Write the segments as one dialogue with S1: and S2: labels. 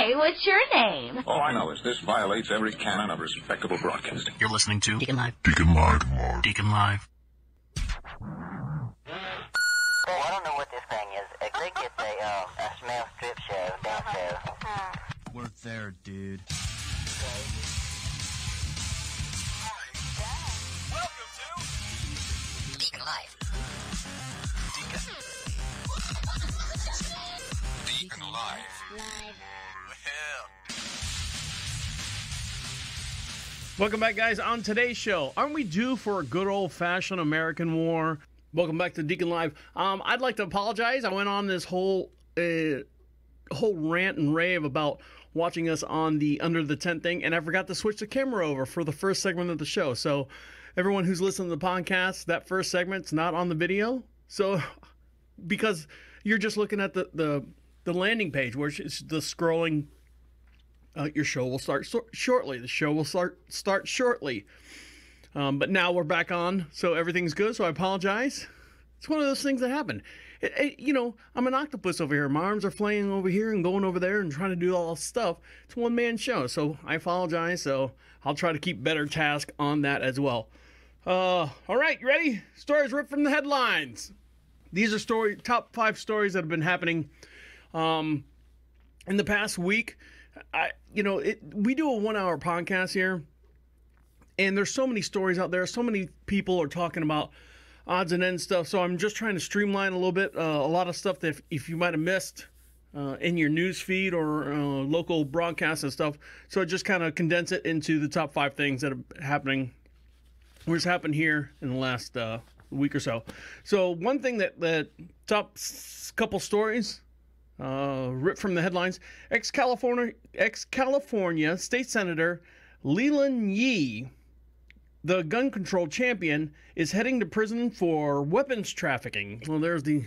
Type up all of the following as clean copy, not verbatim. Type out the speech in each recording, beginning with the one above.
S1: Hey, what's your name?
S2: All I know is this violates every canon of respectable broadcasting.
S3: You're listening to
S4: DeaconLive.
S3: DeaconLive. DeaconLive.
S5: Oh, I don't know what this thing is. I think it's a smell strip show, dance show.
S4: We're there, dude.
S3: Welcome to
S5: DeaconLive.
S3: DeaconLive.
S6: Welcome back, guys. On today's show, aren't we due for a good old-fashioned American war? Welcome back to Deacon Live. I'd like to apologize. I went on this whole rant and rave about watching us on the Under the Tent thing, and I forgot to switch the camera over for the first segment of the show. So everyone who's listening to the podcast, that first segment's not on the video. So because you're just looking at the landing page where it's the scrolling. Your show will start shortly. The show will start shortly. But now we're back on, so everything's good, so I apologize. It's one of those things that happen. You know, I'm an octopus over here. My arms are flaying over here and going over there and trying to do all this stuff. It's a one-man show, so I apologize. So I'll try to keep better task on that as well. All right, you ready? Stories ripped from the headlines. These are top 5 stories that have been happening in the past week. We do a 1-hour podcast here, and there's so many stories out there. So many people are talking about odds and ends stuff. So I'm just trying to streamline a little bit. A lot of stuff that if you might have missed in your news feed or local broadcasts and stuff. So I just kind of condense it into the top 5 things that are happening. What's happened here in the last week or so. So one thing that top couple stories. Ripped from the headlines. Ex-California State Senator Leland Yee, the gun control champion, is heading to prison for weapons trafficking. Well, there's the,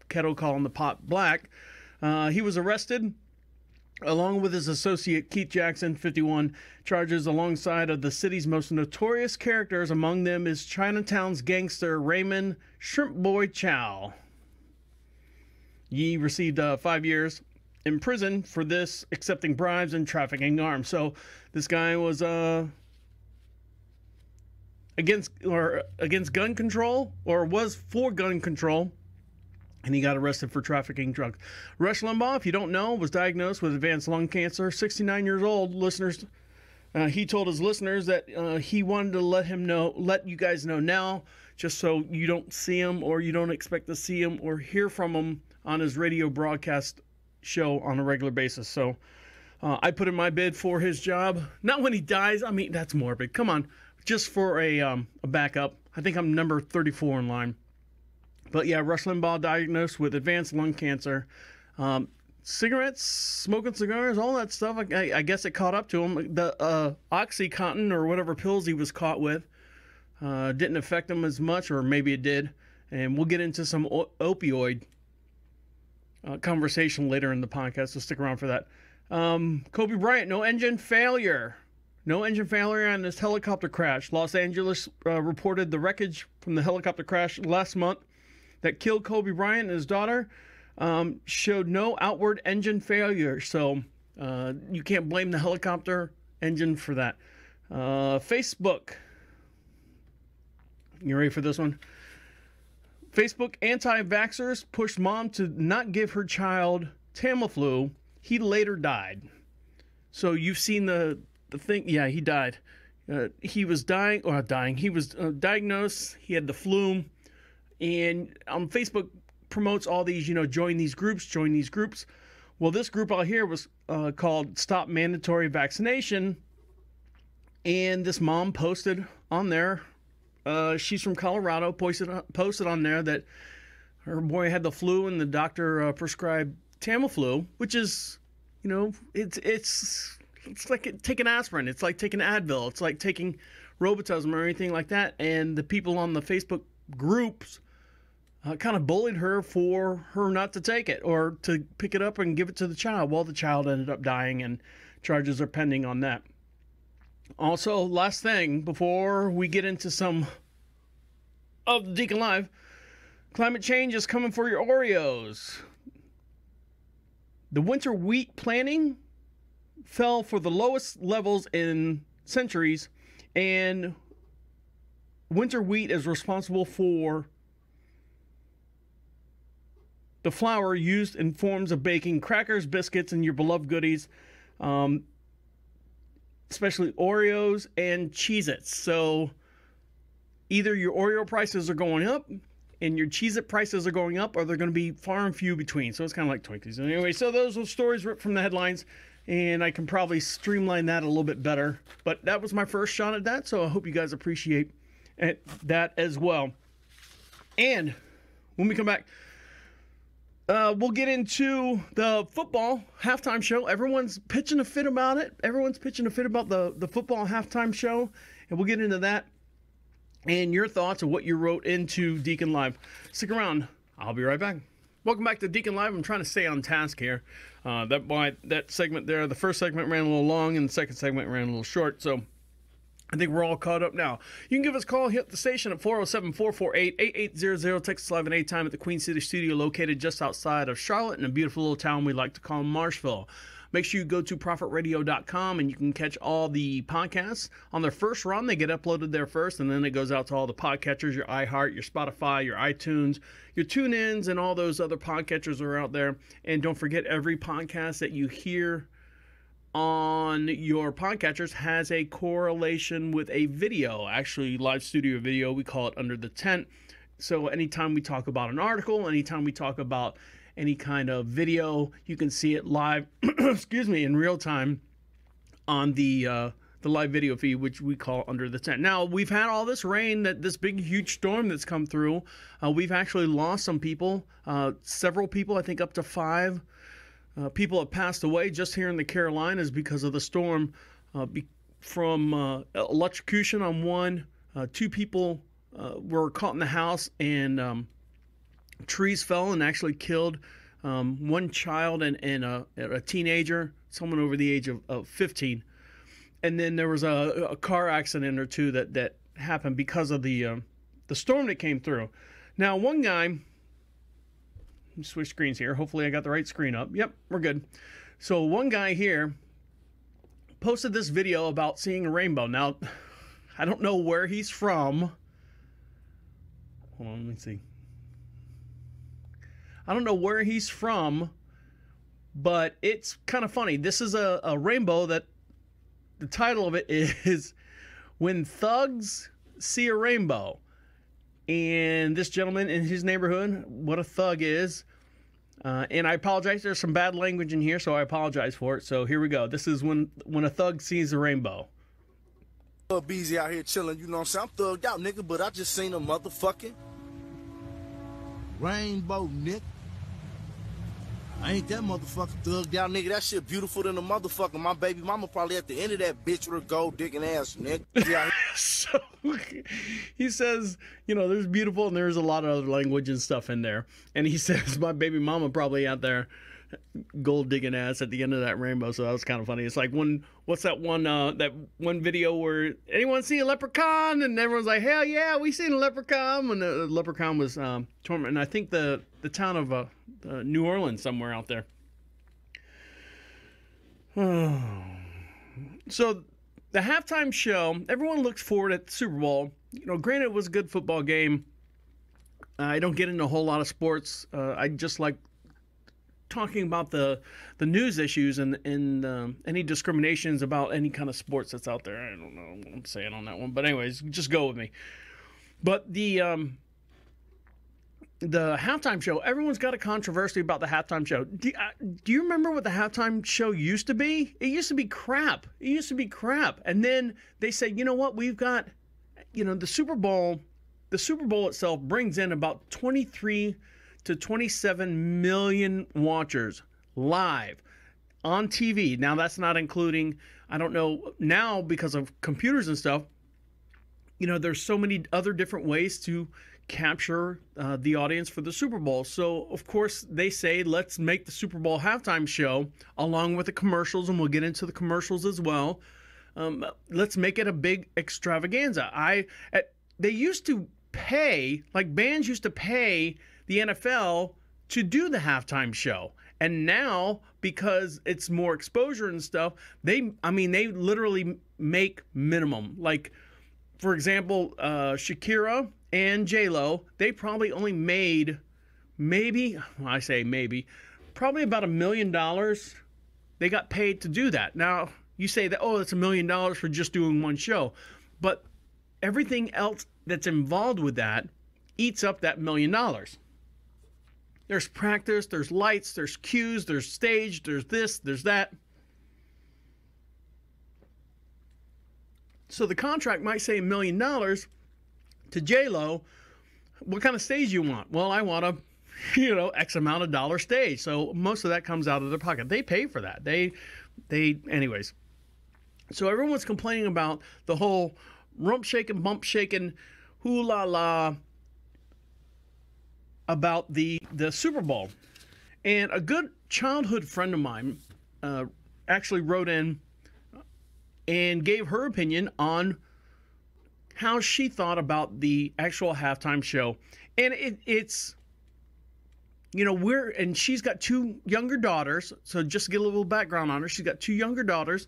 S6: kettle calling the pot black. He was arrested along with his associate Keith Jackson, 51, charges alongside of the city's most notorious characters. Among them is Chinatown's gangster Raymond Shrimp Boy Chow. Yee received 5 years in prison for this, accepting bribes and trafficking arms. So this guy was against gun control, or was for gun control, and he got arrested for trafficking drugs. Rush Limbaugh, if you don't know, was diagnosed with advanced lung cancer. 69 years old. Listeners, he told his listeners that he wanted to let you guys know now, just so you don't see him or you don't expect to see him or hear from him on his radio broadcast show on a regular basis. So I put in my bid for his job. Not when he dies. I mean, that's morbid. Come on. Just for a backup. I think I'm number 34 in line. But yeah, Rush Limbaugh diagnosed with advanced lung cancer. Cigarettes, smoking cigars, all that stuff. I guess it caught up to him. The Oxycontin or whatever pills he was caught with didn't affect him as much, or maybe it did. And we'll get into some opioid conversation later in the podcast, so stick around for that. Kobe Bryant, no engine failure on this helicopter crash. Los Angeles reported the wreckage from the helicopter crash last month that killed Kobe Bryant and his daughter showed no outward engine failure, so you can't blame the helicopter engine for that. Facebook, you ready for this one? Facebook anti-vaxxers pushed mom to not give her child Tamiflu. He later died. So you've seen the thing. Yeah, he died. He was dying. He was diagnosed. He had the flu. And Facebook promotes all these, join these groups. Well, this group out here was called Stop Mandatory Vaccination. And this mom posted on there. She's from Colorado, posted on there that her boy had the flu and the doctor prescribed Tamiflu, which is, it's like taking aspirin. It's like taking Advil. It's like taking Robitussin or anything like that. And the people on the Facebook groups kind of bullied her for her not to take it or to pick it up and give it to the child. Well, the child ended up dying, and charges are pending on that. Also, last thing before we get into some of the Deacon Live, climate change is coming for your Oreos. The winter wheat planting fell for the lowest levels in centuries, and winter wheat is responsible for the flour used in forms of baking crackers, biscuits, and your beloved goodies, especially Oreos and Cheez-Its. So either your Oreo prices are going up and your Cheez-It prices are going up, or they're going to be far and few between. So it's kind of like Twinkies. Anyway, so those are stories ripped from the headlines, and I can probably streamline that a little bit better. But that was my first shot at that, so I hope you guys appreciate that as well. And when we come back, we'll get into the football halftime show. Everyone's pitching a fit about it. Everyone's pitching a fit about the football halftime show, and we'll get into that and your thoughts of what you wrote into Deacon Live. Stick around. I'll be right back. Welcome back to Deacon Live. I'm trying to stay on task here. That segment there, the first segment ran a little long, and the second segment ran a little short, so I think we're all caught up now. You can give us a call, hit the station at 407-448-8800. Text us live at any time at the Queen City studio located just outside of Charlotte in a beautiful little town we like to call Marshville. Make sure you go to ProfitRadio.com and you can catch all the podcasts. On their first run, they get uploaded there first, and then it goes out to all the podcatchers, your iHeart, your Spotify, your iTunes, your TuneIns, and all those other podcatchers are out there. And don't forget, every podcast that you hear on your podcatchers has a correlation with a video, actually live studio video. We call it Under the Tent. So anytime we talk about an article, anytime we talk about any kind of video, you can see it live, in real time on the live video feed, which we call Under the Tent. Now, we've had all this rain, this big, huge storm that's come through. We've actually lost some people, several people, I think up to 5 people have passed away just here in the Carolinas because of the storm, from electrocution on one. 2 people were caught in the house, and trees fell and actually killed one child and a teenager, someone over the age of 15. And then there was a car accident or two that happened because of the storm that came through. Now, one guy, switch screens here. Hopefully I got the right screen up. Yep, we're good. So one guy here posted this video about seeing a rainbow. Now, I don't know where he's from. Hold on, let me see. I don't know where he's from, but it's kind of funny. This is a rainbow that the title of it is When Thugs See a Rainbow. And this gentleman in his neighborhood, what a thug is. And I apologize. There's some bad language in here, so I apologize for it. So here we go. This is when a thug sees a rainbow.
S1: Beezy out here chilling, you know what I'm saying? I'm thugged out, nigga, but I just seen a motherfucking rainbow, nigga. I ain't that motherfucker thugged out, nigga. That shit beautiful than a motherfucker. My baby mama probably at the end of that bitch with her gold digging ass, nigga.
S6: So he says, there's beautiful and there's a lot of other language and stuff in there. And he says, my baby mama probably out there gold digging ass at the end of that rainbow. So that was kind of funny. It's like what's that one video where anyone see a leprechaun? And everyone's like, hell yeah, we seen a leprechaun. When the leprechaun was tormenting, I think the town of New Orleans, somewhere out there. So the halftime show, everyone looks forward at the Super Bowl. Granted, it was a good football game. I don't get into a whole lot of sports. I just like talking about the news issues and any discriminations about any kind of sports that's out there. I don't know what I'm saying on that one. But anyways, just go with me. But the halftime show, everyone's got a controversy about the halftime show. Do you remember what the halftime show used to be? It used to be crap. And then they said, you know what? We've got, the Super Bowl. The Super Bowl itself brings in about 23 to 27 million watchers live on TV. Now, that's not including, I don't know, now because of computers and stuff, there's so many other different ways to capture the audience for the Super Bowl. So, of course, they say, let's make the Super Bowl halftime show along with the commercials, and we'll get into the commercials as well. Let's make it a big extravaganza. They used to pay, like bands used to pay the NFL to do the halftime show. And now, because it's more exposure and stuff, they literally make minimum. Like, for example, Shakira and J-Lo, they probably only made probably about $1 million. They got paid to do that. Now, you say that, that's $1 million for just doing one show. But everything else that's involved with that eats up that $1 million. There's practice, there's lights, there's cues, there's stage, there's this, there's that. So the contract might say $1 million to J-Lo. What kind of stage you want? Well, I want a, X amount of dollar stage. So most of that comes out of their pocket. They pay for that. Anyways. So everyone's complaining about the whole rump shaking, bump shaking, hoo la la about the Super Bowl. And a good childhood friend of mine actually wrote in and gave her opinion on how she thought about the actual halftime show. And it's, and she's got 2 younger daughters. So just to get a little background on her, she's got 2 younger daughters,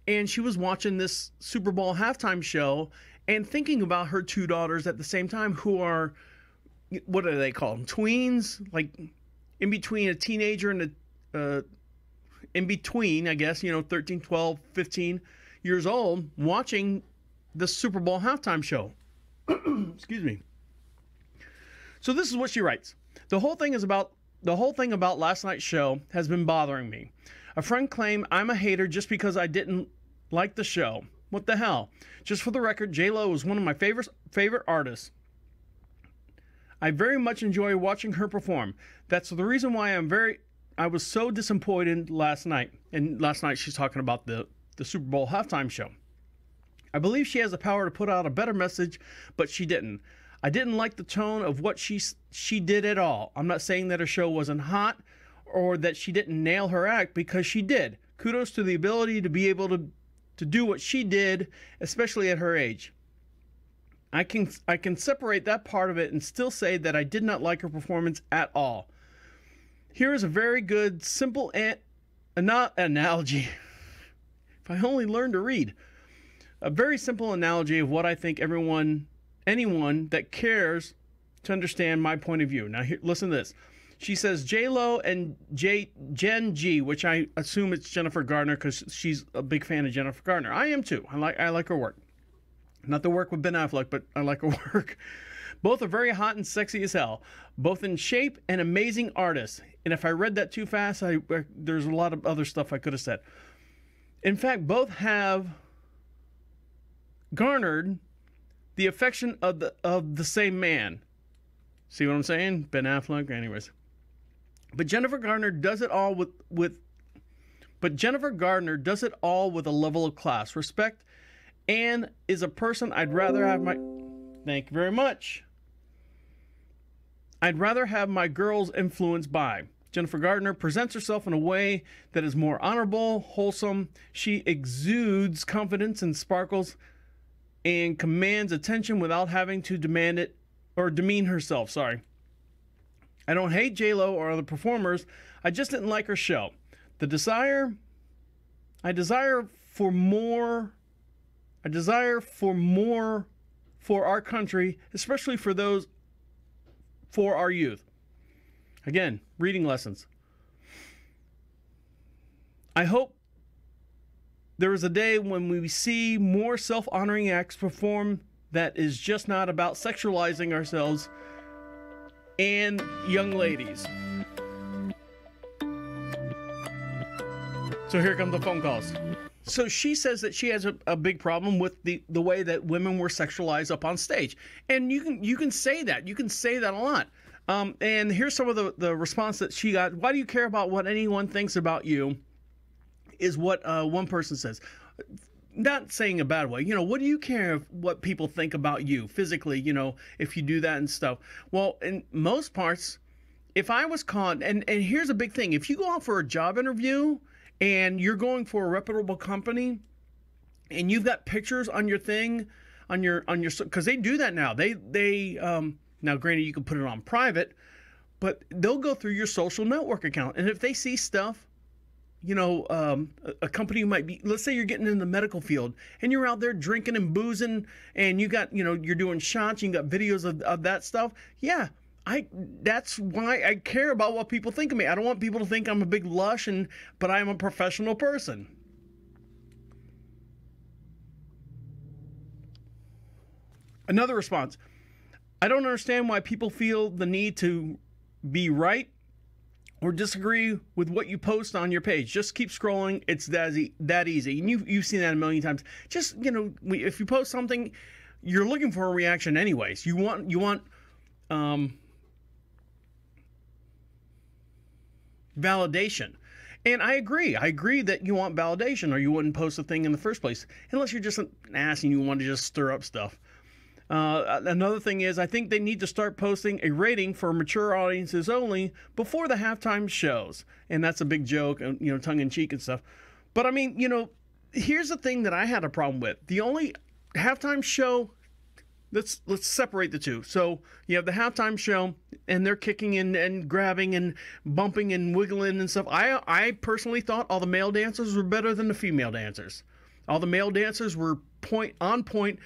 S6: and she was watching this Super Bowl halftime show and thinking about her 2 daughters at the same time, who are, what do they call them? Tweens, like in between a teenager and in between, I guess, 13, 12, 15 years old, watching the Super Bowl halftime show. Excuse me. So this is what she writes. The whole thing about last night's show has been bothering me. A friend claimed I'm a hater just because I didn't like the show. What the hell? Just for the record, J-Lo was one of my favorite artists. I very much enjoy watching her perform. That's the reason why I was so disappointed last night. And last night she's talking about the Super Bowl halftime show. I believe she has the power to put out a better message, but she didn't. I didn't like the tone of what she did at all. I'm not saying that her show wasn't hot or that she didn't nail her act, because she did. Kudos to the ability to be able to do what she did, especially at her age. I can separate that part of it and still say that I did not like her performance at all. Here is a very good, simple analogy. If I only learned to read. A very simple analogy of what I think anyone that cares to understand my point of view. Now, listen to this. She says J-Lo and Jen G, which I assume it's Jennifer Garner because she's a big fan of Jennifer Garner. I am too. I like her work. Not the work with Ben Affleck, but I like her work. Both are very hot and sexy as hell. Both in shape and amazing artists. And if I read that too fast, there's a lot of other stuff I could have said. In fact, both have garnered the affection of the same man. See what I'm saying? Ben Affleck, anyways. But Jennifer Garner does it all with a level of class, respect, and is a person I'd rather have my... Thank you very much. I'd rather have my girls influenced by. Jennifer Garner presents herself in a way that is more honorable, wholesome. She exudes confidence and sparkles and commands attention without having to demand it or demean herself. Sorry. I don't hate J-Lo or other performers. I just didn't like her show. I desire for more for our country, especially for our youth. Again, reading lessons. I hope there is a day when we see more self-honoring acts perform that is just not about sexualizing ourselves and young ladies. So here come the phone calls. So she says that she has a big problem with the way that women were sexualized up on stage. And you can say that. You can say that a lot. And here's some of the response that she got. Why do you care about what anyone thinks about you? Is what one person says. Not saying a bad way. What do you care what people think about you physically, if you do that and stuff? Well, in most parts, if I was caught, and here's a big thing. If you go out for a job interview and you're going for a reputable company and you've got pictures on your thing, because they do that now. Now, granted, you can put it on private, but they'll go through your social network account. And if they see stuff, you know, a company might be, let's say you're getting in the medical field and you're out there drinking and boozing and you got, you know, you're doing shots, you got videos of that stuff. Yeah, that's why I care about what people think of me. I don't want people to think I'm a big lush, but I'm a professional person. Another response. I don't understand why people feel the need to be right or disagree with what you post on your page. Just keep scrolling. It's that easy. And you've seen that a million times. Just, you know, if you post something, you're looking for a reaction anyways. You want validation. And I agree. I agree that you want validation or you wouldn't post a thing in the first place. Unless you're just an ass and you want to just stir up stuff. Another thing is, I think they need to start posting a rating for mature audiences only before the halftime shows. And that's a big joke, you know, tongue-in-cheek and stuff. But, I mean, you know, here's the thing that I had a problem with. The only halftime show, let's separate the two. So you have the halftime show, and they're kicking and grabbing and bumping and wiggling and stuff. I personally thought all the male dancers were better than the female dancers. All the male dancers were on point,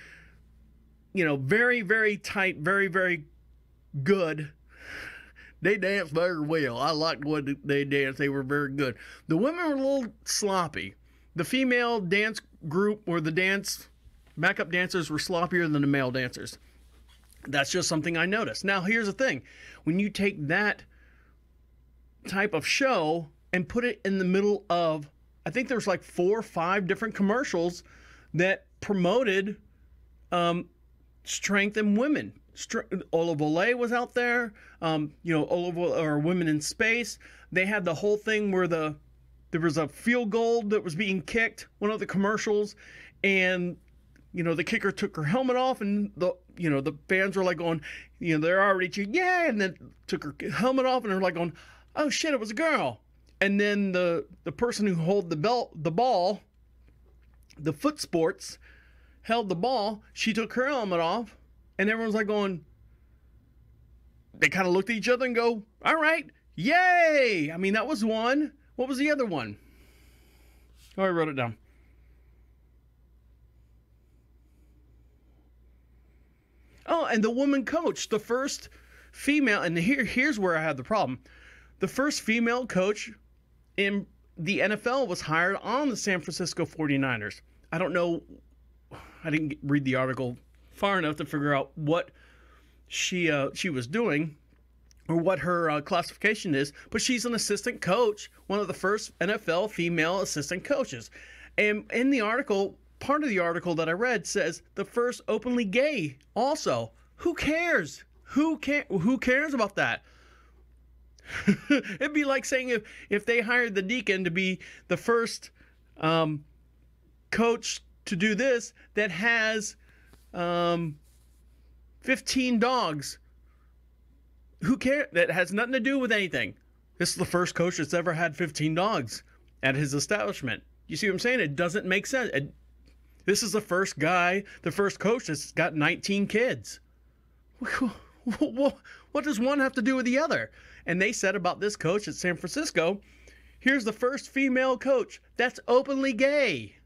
S6: you know, very, very tight, very, very good. They danced very well. I liked what they danced. They were very good. The women were a little sloppy. The female dance group or the dance backup dancers were sloppier than the male dancers. That's just something I noticed. Now, here's the thing. When you take that type of show and put it in the middle of, I think there's like 4 or 5 different commercials that promoted strength in women. Olive Olay was out there. You know, or Women in Space. They had the whole thing where there was a field goal that was being kicked, one of the commercials, and you know, the kicker took her helmet off, and the fans were like going, you know, they're already cheering, yeah, and then took her helmet off, and they're like going, oh shit, it was a girl. And then the person who held the ball, the foot sports, held the ball. She took her helmet off, and everyone's like going, they kind of looked at each other and go, all right, yay. I mean, that was one. What was the other one? Oh, I wrote it down. Oh, and the woman coach, the first female, and here's where I had the problem. The first female coach in the NFL was hired on the San Francisco 49ers. I don't know, I didn't read the article far enough to figure out what she was doing or what her classification is, but she's an assistant coach, one of the first NFL female assistant coaches. And in the article, part of the article that I read says the first openly gay also. Who cares? Who cares about that? It'd be like saying if they hired the deacon to be the first coach to do this that has 15 dogs. Who cares? That has nothing to do with anything. This is the first coach that's ever had 15 dogs at his establishment. You see what I'm saying? It doesn't make sense. This is the first guy, the first coach that's got 19 kids. What does one have to do with the other? And they said about this coach at San Francisco, here's the first female coach that's openly gay.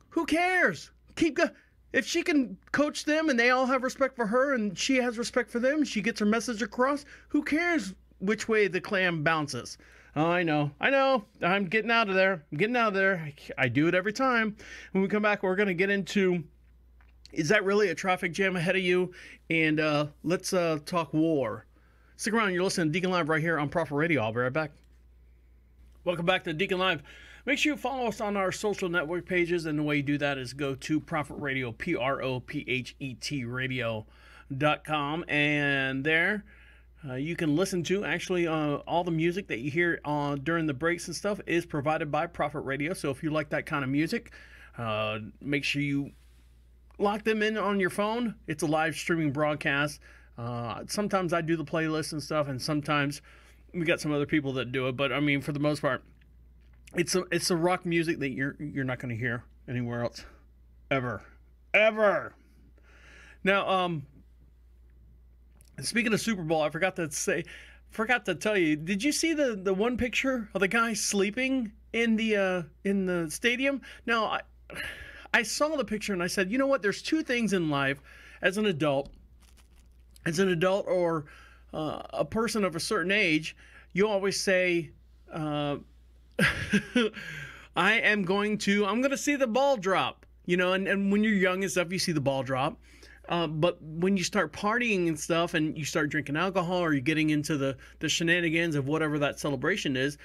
S6: Who cares? Keep going. If she can coach them and they all have respect for her and she has respect for them, she gets her message across, who cares which way the clam bounces? Oh, I know. I'm getting out of there. I do it every time. When we come back, we're going to get into, is that really a traffic jam ahead of you? And let's talk war. Stick around. You're listening to Deacon Live right here on Prophet Radio. I'll be right back. Welcome back to Deacon Live. Make sure you follow us on our social network pages. And the way you do that is go to Prophet Radio, PROPHET radio.com. And there, you can listen to, actually, all the music that you hear during the breaks and stuff is provided by Prophet Radio. So if you like that kind of music, make sure you lock them in on your phone. It's a live streaming broadcast. Sometimes I do the playlist and stuff, and sometimes we got some other people that do it. But, I mean, for the most part, it's a rock music that you're not going to hear anywhere else. Ever. Now, speaking of Super Bowl, I forgot to say, forgot to tell you, did you see the one picture of the guy sleeping in the stadium? Now, I saw the picture and I said, you know what? There's two things in life as an adult or a person of a certain age, you always say, I'm going to see the ball drop, you know, and when you're young and stuff, you see the ball drop. But when you start partying and stuff and you start drinking alcohol or you're getting into the shenanigans of whatever that celebration is,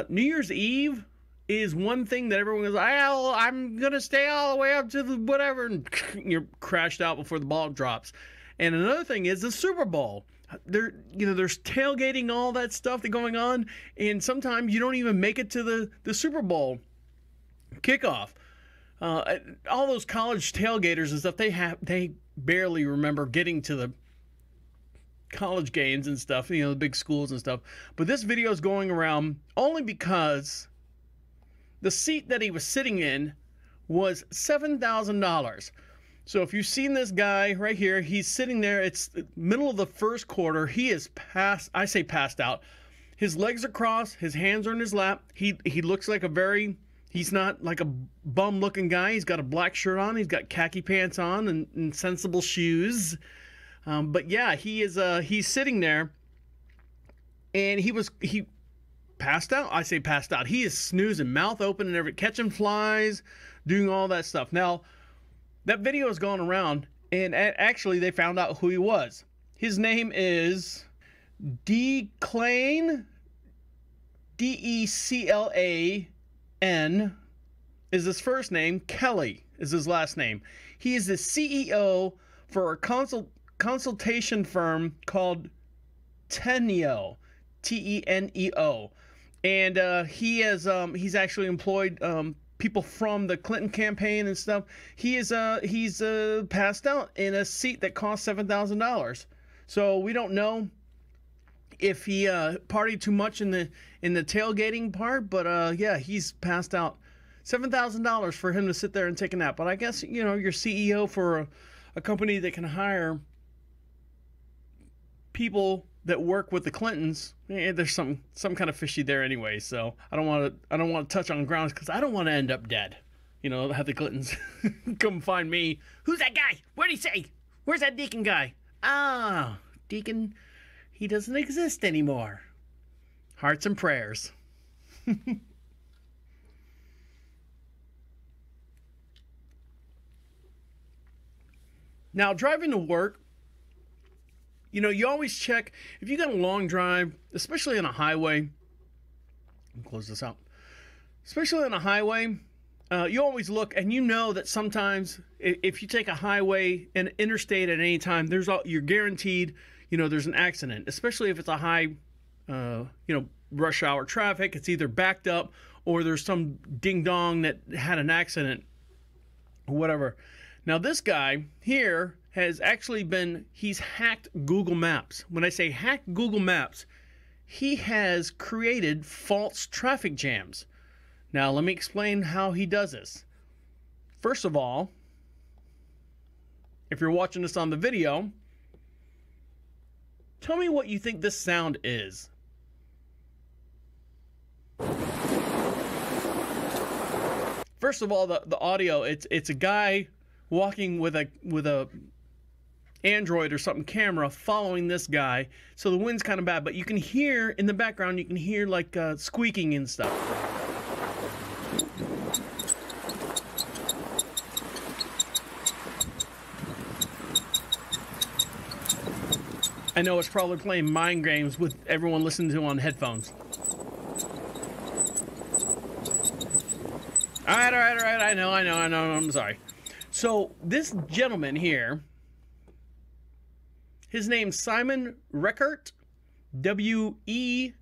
S6: New Year's Eve is one thing that everyone goes, I'm going to stay all the way up to the whatever, and you're crashed out before the ball drops. And another thing is the Super Bowl. There's tailgating, all that stuff that's going on, and sometimes you don't even make it to the Super Bowl kickoff. All those college tailgaters and stuff, they barely remember getting to the college games and stuff, you know, the big schools and stuff. But this video is going around only because the seat that he was sitting in was $7,000. So if you've seen this guy right here, he's sitting there. It's the middle of the first quarter. He is passed out. His legs are crossed. His hands are in his lap. He looks like he's not like a bum-looking guy. He's got a black shirt on. He's got khaki pants on and sensible shoes. But yeah, he's sitting there, and he passed out. I say passed out. He is snoozing, mouth open and catching flies, doing all that stuff. Now, that video has gone around, and actually they found out who he was. His name is DeaconLive, D-E-C-L-A-N is his first name. Kelly is his last name. He is the CEO for a consultation firm called Teneo, T-E-N-E-O. And he's actually employed people from the Clinton campaign and stuff. He's passed out in a seat that cost $7,000. So we don't know if he partied too much in the tailgating part, but yeah, he's passed out. $7,000 for him to sit there and take a nap. But I guess, you know, you're CEO for a company that can hire people that work with the Clintons. There's some kind of fishy there anyway. So I don't want to touch on grounds because I don't want to end up dead. You know, have the Clintons come find me. Who's that guy? What'd he say? Where's that Deacon guy? Ah, Deacon, he doesn't exist anymore. Hearts and prayers. Now, driving to work, you know, you always check, if you got a long drive, especially on a highway, close this out, especially on a highway, you always look, and you know that sometimes if you take a highway and interstate at any time, you're guaranteed, you know, there's an accident, especially if it's a high, you know, rush hour traffic. It's either backed up or there's some ding dong that had an accident or whatever. Now, this guy here has actually he's hacked Google Maps. When I say hacked Google Maps, he has created false traffic jams. Now, let me explain how he does this. First of all, if you're watching this on the video, tell me what you think this sound is. First of all, the audio, it's a guy walking with a Android or something camera following this guy. So the wind's kind of bad, but you can hear in the background, you can hear like squeaking and stuff. I know it's probably playing mind games with everyone listening to on headphones. All right. I know. I'm sorry. So this gentleman here, his name's Simon Reckert, W-E-C-K-E-R-T.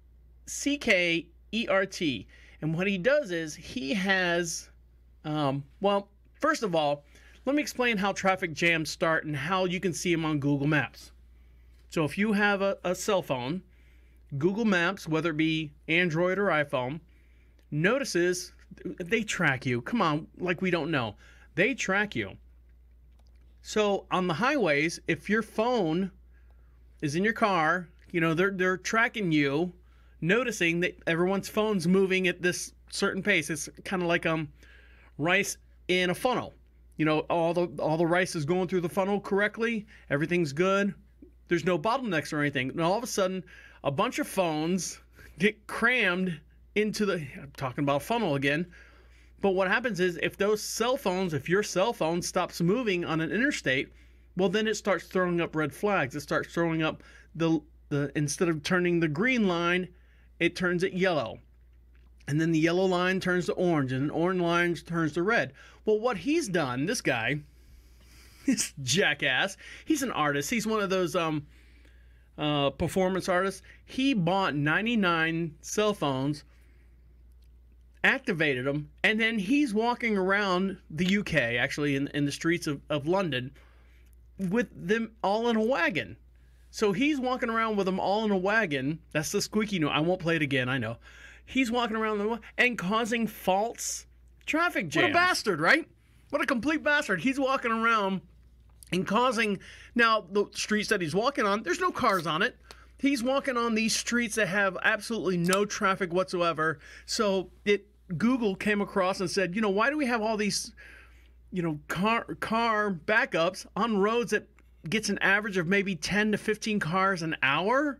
S6: And what he does is he has, well, first of all, let me explain how traffic jams start and how you can see them on Google Maps. So if you have a cell phone, Google Maps, whether it be Android or iPhone, notices they track you. Come on, like we don't know. They track you. So on the highways, if your phone is in your car, You know, they're tracking you, noticing that everyone's phone's moving at this certain pace. It's kind of like rice in a funnel. You know, all the rice is going through the funnel correctly. Everything's good. There's no bottlenecks or anything. And all of a sudden, a bunch of phones get crammed into the, I'm talking about funnel again. But what happens is if your cell phone stops moving on an interstate, well, then it starts throwing up red flags. It starts throwing up the instead of turning the green line, it turns it yellow. And then the yellow line turns to orange, and the orange line turns to red. Well, what he's done, this guy, this jackass, he's an artist. He's one of those performance artists. He bought 99 cell phones, activated them, and then he's walking around the UK, actually in the streets of London, with them all in a wagon. So he's walking around with them all in a wagon. That's the squeaky noise. I won't play it again, I know. He's walking around and causing false traffic jams. What a bastard, right? What a complete bastard. He's walking around and causing... Now, the streets that he's walking on, there's no cars on it. He's walking on these streets that have absolutely no traffic whatsoever. So Google came across and said, you know, why do we have all these, you know, car backups on roads that gets an average of maybe 10 to 15 cars an hour?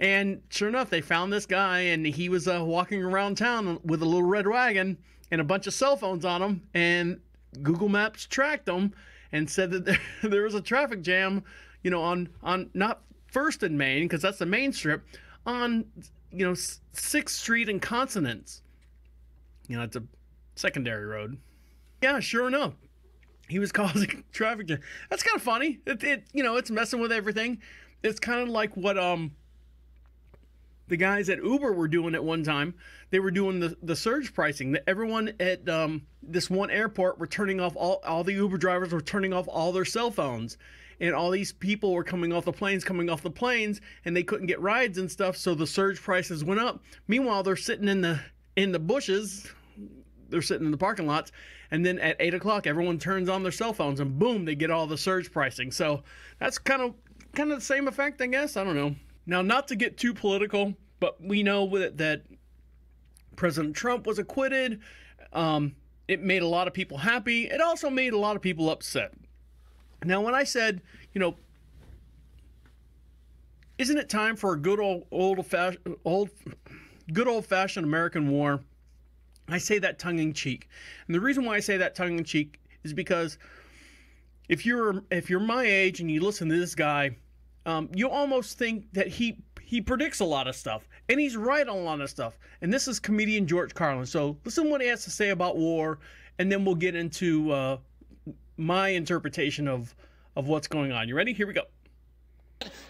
S6: And sure enough, they found this guy, and he was walking around town with a little red wagon and a bunch of cell phones on him, and Google Maps tracked him and said that there was a traffic jam, you know, on not First and Main, because that's the main strip, on, you know, 6th Street and Consonance. You know, it's a secondary road. Yeah, sure enough, he was causing traffic jam. That's kind of funny. You know, it's messing with everything. It's kind of like what the guys at Uber were doing at one time. They were doing the surge pricing. Everyone at this one airport were turning off, all the Uber drivers were turning off all their cell phones. And all these people were coming off the planes, and they couldn't get rides and stuff, so the surge prices went up. Meanwhile, they're sitting in the bushes, they're sitting in the parking lots, and then at 8 o'clock, everyone turns on their cell phones, and boom, they get all the surge pricing. So that's kind of the same effect, I guess. I don't know. Now, not to get too political, but we know that President Trump was acquitted. It made a lot of people happy. It also made a lot of people upset. Now, when I said, you know, isn't it time for a good old-fashioned American war? I say that tongue-in-cheek. And the reason why I say that tongue-in-cheek is because if you're my age and you listen to this guy, you almost think that he predicts a lot of stuff, and he's right on a lot of stuff. And this is comedian George Carlin. So listen to what he has to say about war, and then we'll get into my interpretation of what's going on. You ready? Here we go.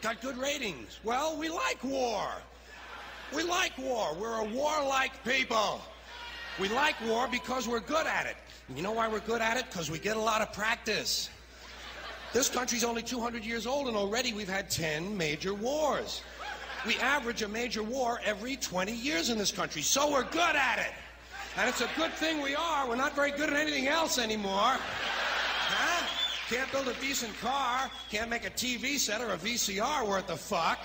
S7: Got good ratings. Well, we like war. We like war. We're a warlike people. We like war because we're good at it. And you know why we're good at it? Because we get a lot of practice. This country's only 200 years old, and already we've had 10 major wars. We average a major war every 20 years in this country, so we're good at it. And it's a good thing we are. We're not very good at anything else anymore. Huh? Can't build a decent car, can't make a TV set or a VCR worth the fuck.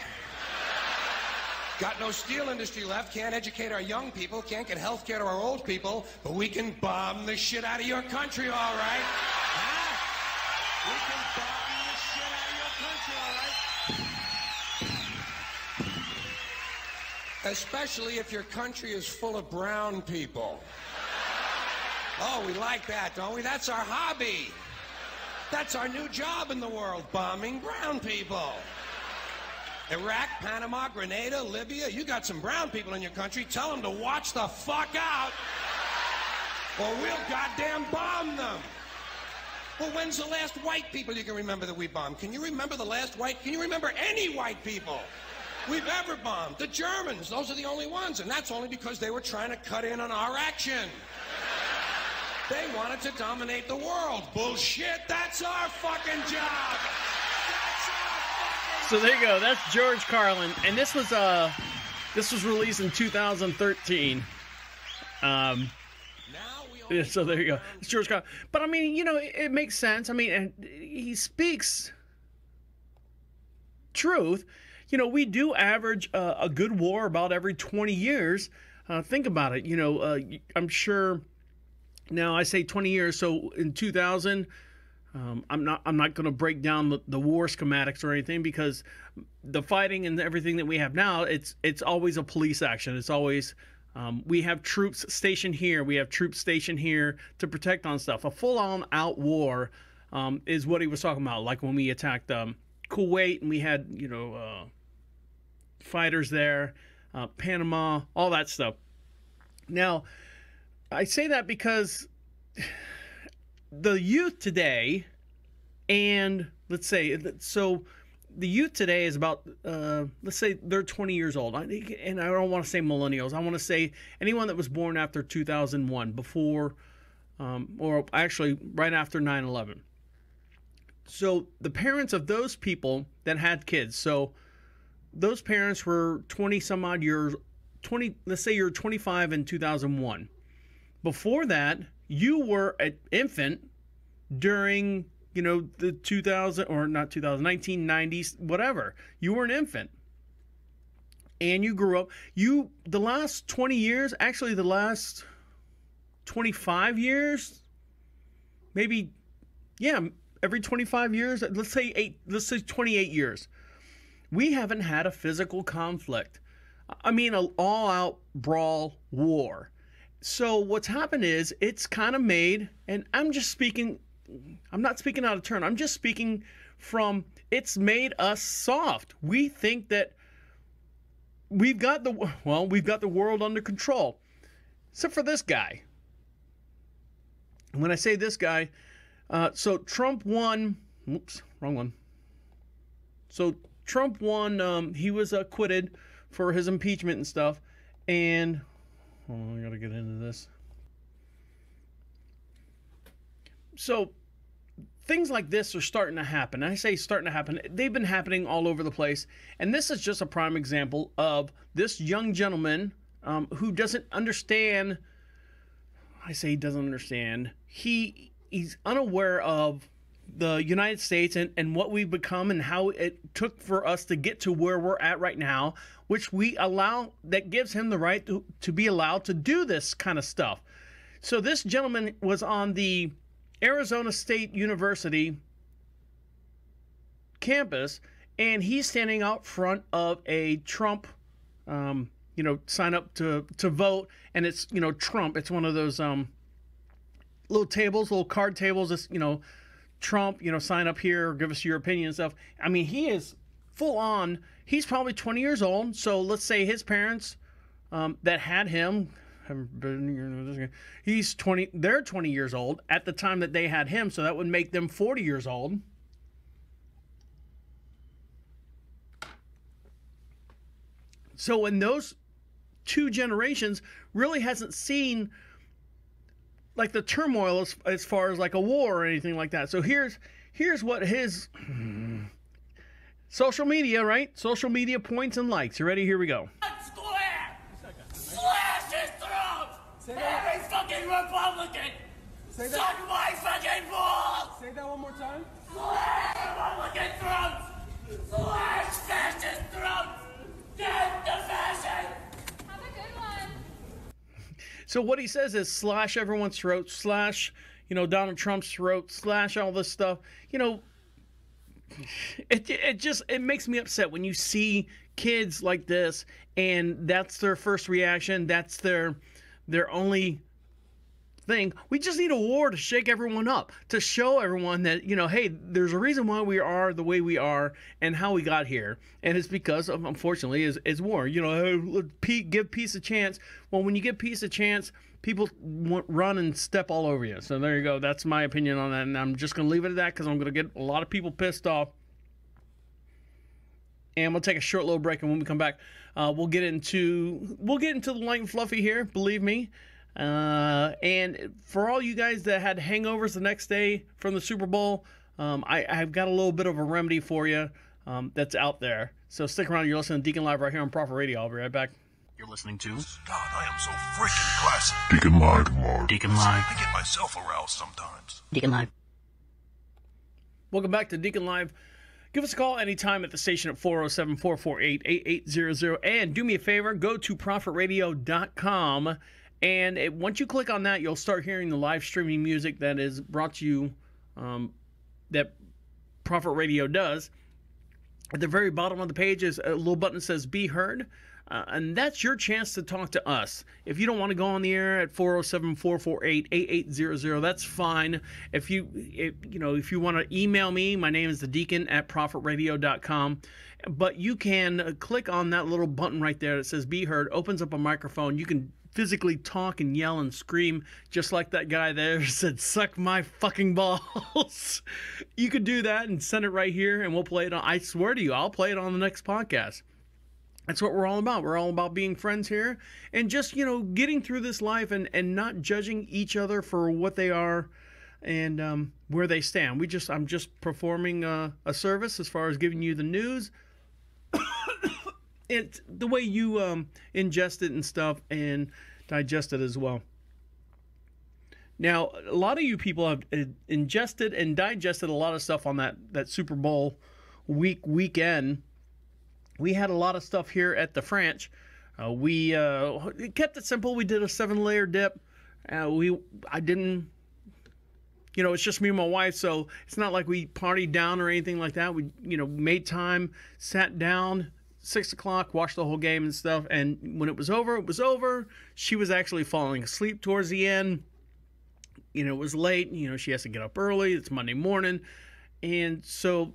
S7: Got no steel industry left, can't educate our young people, can't get health care to our old people, but we can bomb the shit out of your country, all right? Huh? We can bomb the shit out of your country, all right? Especially if your country is full of brown people. Oh, we like that, don't we? That's our hobby. That's our new job in the world, bombing brown people. Iraq, Panama, Grenada, Libya, you got some brown people in your country. Tell them to watch the fuck out, or we'll goddamn bomb them. Well, when's the last white people you can remember that we bombed? Can you remember the last white? Can you remember any white people we've ever bombed? The Germans, those are the only ones, and that's only because they were trying to cut in on our action. They wanted to dominate the world. Bullshit, that's our fucking job.
S6: So there you go. That's George Carlin, and this was released in 2013. So there you go. It's George Carlin. But I mean, you know, it makes sense. I mean, and he speaks truth. you know, we do average a good war about every 20 years. Think about it. You know, I'm sure now I say 20 years. So in 2000, I'm not going to break down the war schematics or anything, because the fighting and everything that we have now, it's always a police action. It's always we have troops stationed here. We have troops stationed here to protect on stuff. A full-on out war is what he was talking about. Like when we attacked Kuwait and we had, you know, fighters there, Panama, all that stuff. Now, I say that because the youth today, and let's say, so the youth today is about, let's say they're 20 years old. And I don't want to say millennials. I want to say anyone that was born after 2001, before, or actually right after 9/11. So the parents of those people that had kids, so those parents were 20 some odd years, 20, let's say you're 25 in 2001. Before that, you were an infant during, you know, the 2000, or not 2000, 1990s, whatever. You were an infant. And you grew up. The last 20 years, actually the last 25 years, maybe, yeah, every 25 years, let's say 28 years, we haven't had a physical conflict. I mean, an all-out brawl war. So what's happened is it's kind of made, and I'm not speaking out of turn. I'm just speaking from, it's made us soft. We think that we've got the world under control. Except for this guy. When I say this guy, so Trump won, oops, wrong one. So Trump won, he was acquitted for his impeachment and stuff, and I gotta get into this. So things like this are starting to happen. I say starting to happen. They've been happening all over the place, and this is just a prime example of this young gentleman who doesn't understand. I say he doesn't understand. He's unaware of the United States and what we've become and how it took for us to get to where we're at right now, which we allow, that gives him the right to be allowed to do this kind of stuff. So this gentleman was on the Arizona State University campus, and he's standing out front of a Trump, sign up to vote, and it's, Trump. It's one of those little tables, little card tables. It's, Trump, sign up here, give us your opinion and stuff. I mean, he is full on. He's probably 20 years old. So let's say his parents that had him, he's 20, they're 20 years old at the time that they had him. So that would make them 40 years old. So in those two generations really hasn't seen like the turmoil as far as like a war or anything like that. So here's what his social media, right? Social media points and likes. You ready? Here we go.
S8: Square! Slash his throat! Every fucking Republican! Suck my fucking balls!
S9: Say that one more time.
S8: Slash Republican throats! Slash fascist throats! Get the fashion!
S10: Have a good one.
S6: So what he says is slash everyone's throat, slash, Donald Trump's throat, slash all this stuff. It makes me upset when you see kids like this and that's their first reaction. That's their only thing. We just need a war to shake everyone up, to show everyone that, hey, there's a reason why we are the way we are and how we got here. And it's because of, unfortunately, is war. Give peace a chance. Well, when you give peace a chance, people run and step all over you. So there you go. That's my opinion on that. And I'm just going to leave it at that because I'm going to get a lot of people pissed off. And we'll take a short little break. And when we come back, we'll get into the light and fluffy here. Believe me. And for all you guys that had hangovers the next day from the Super Bowl, I've got a little bit of a remedy for you that's out there. So stick around. You're listening to Deacon Live right here on Prophet Radio. I'll be right back.
S3: You're listening to
S2: God, I am so freaking classy.
S3: DeaconLive.
S2: I get myself aroused sometimes.
S3: DeaconLive.
S6: Welcome back to Deacon Live. Give us a call anytime at the station at 407-448-8800. And do me a favor, go to profitradio.com. And once you click on that, you'll start hearing the live streaming music that is brought to you, that Prophet Radio does. At the very bottom of the page is a little button that says Be Heard. And that's your chance to talk to us. If you don't want to go on the air at 407-448-8800, that's fine. If you want to email me, my name is the Deacon at profitradio.com. But you can click on that little button right there that says Be Heard, opens up a microphone. You can physically talk and yell and scream just like that guy there said, suck my fucking balls. You could do that and send it right here and we'll play it on. I swear to you, I'll play it on the next podcast. That's what we're all about. We're all about being friends here and just, getting through this life and not judging each other for what they are and where they stand. I'm just performing a service as far as giving you the news. It's the way you ingest it and stuff and digest it as well. Now, a lot of you people have ingested and digested a lot of stuff on that Super Bowl weekend. We had a lot of stuff here at the French. We kept it simple. We did a 7-layer dip. I didn't, it's just me and my wife, so it's not like we partied down or anything like that. We, made time, sat down, 6 o'clock, watched the whole game and stuff. And when it was over, it was over. She was actually falling asleep towards the end. It was late. She has to get up early. It's Monday morning. And so,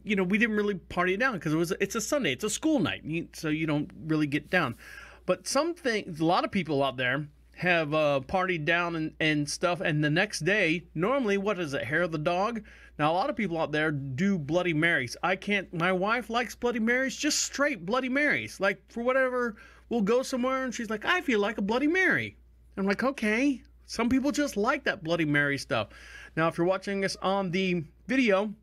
S6: we didn't really party it down because it's a Sunday. It's a school night. So you don't really get down. But a lot of people out there have partied down and stuff. And the next day, normally, what is it, hair of the dog? Now, a lot of people out there do Bloody Marys. My wife likes Bloody Marys, just straight Bloody Marys. Like, for whatever, we'll go somewhere and she's like, I feel like a Bloody Mary. I'm like, okay. Some people just like that Bloody Mary stuff. Now, if you're watching us on the video,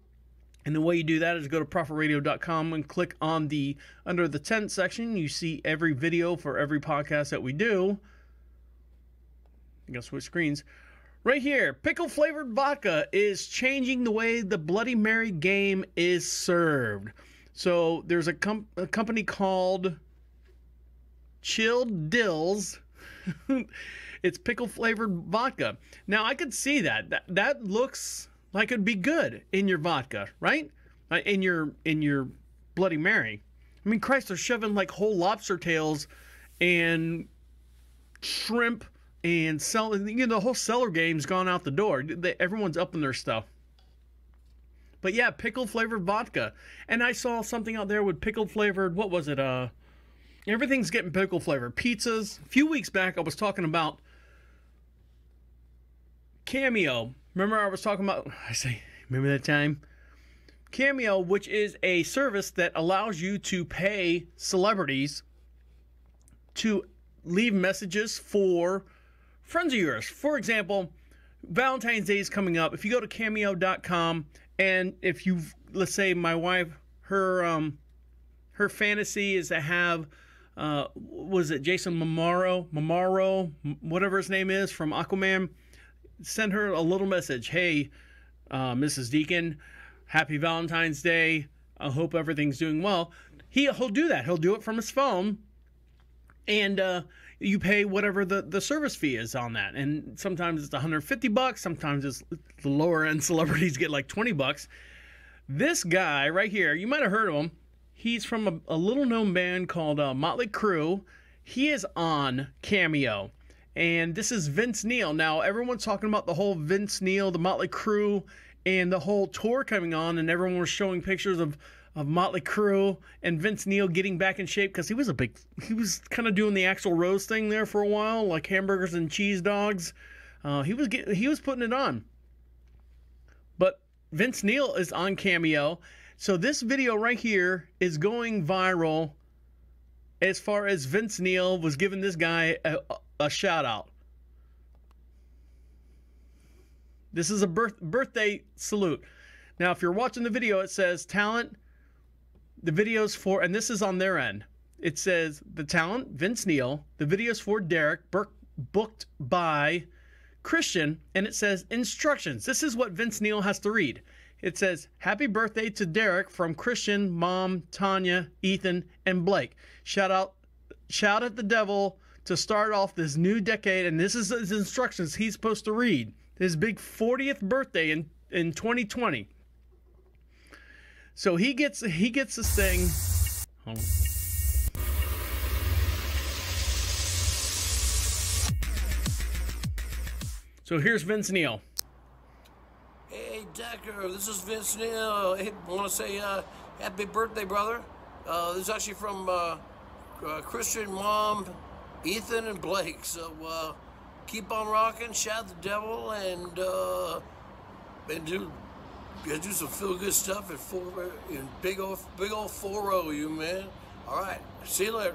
S6: and the way you do that is go to profitradio.com and click on the under the tent section. You see every video for every podcast that we do. I'm going to switch screens. Right here, pickle flavored vodka is changing the way the Bloody Mary game is served. So there's a company called Chilled Dills. It's pickle flavored vodka. Now I could see that. That looks like it'd be good in your vodka, right? In your Bloody Mary. I mean, Christ, they're shoving like whole lobster tails and shrimp and the whole cellar game's gone out the door. Everyone's up in their stuff. But yeah, pickle flavored vodka. And I saw something out there with pickle flavored, what was it? Everything's getting pickle flavored. Pizzas. A few weeks back, I was talking about Cameo. Remember I was talking about, remember that time? Cameo, which is a service that allows you to pay celebrities to leave messages for friends of yours. For example, Valentine's Day is coming up. If you go to cameo.com and if let's say my wife, her fantasy is to have, was it Jason Momoa, whatever his name is, from Aquaman, send her a little message. Hey, Mrs. Deacon, happy Valentine's Day. I hope everything's doing well. He'll do that. He'll do it from his phone. And you pay whatever the service fee is on that. And sometimes it's $150. Sometimes it's the lower end celebrities get like $20. This guy right here, you might have heard of him. He's from a little known band called Motley Crue. He is on Cameo. And this is Vince Neil. Now, everyone's talking about the whole Vince Neil, the Motley Crue, and the whole tour coming on. And everyone was showing pictures of Motley Crue and Vince Neil getting back in shape because he was kind of doing the Axl Rose thing there for a while, like hamburgers and cheese dogs. He was putting it on. But Vince Neil is on Cameo. So this video right here is going viral as far as Vince Neil was giving this guy a shout out. This is a birthday salute. Now, if you're watching the video, it says talent. The video's for, and this is on their end. It says the talent, Vince Neil. The video's for Derek, booked by Christian, and it says instructions. This is what Vince Neil has to read. It says, happy birthday to Derek from Christian, Mom, Tanya, Ethan, and Blake. Shout at the devil to start off this new decade. And this is his instructions he's supposed to read. His big 40th birthday in 2020. So he gets this thing. Hold on. So here's Vince Neil.
S9: Hey, Decker, this is Vince Neil. Hey, I want to say happy birthday, brother. This is actually from Christian, Mom, Ethan, and Blake. So keep on rocking, shout the devil, and do some feel good stuff in big old 4-0, you man. All right, see you later.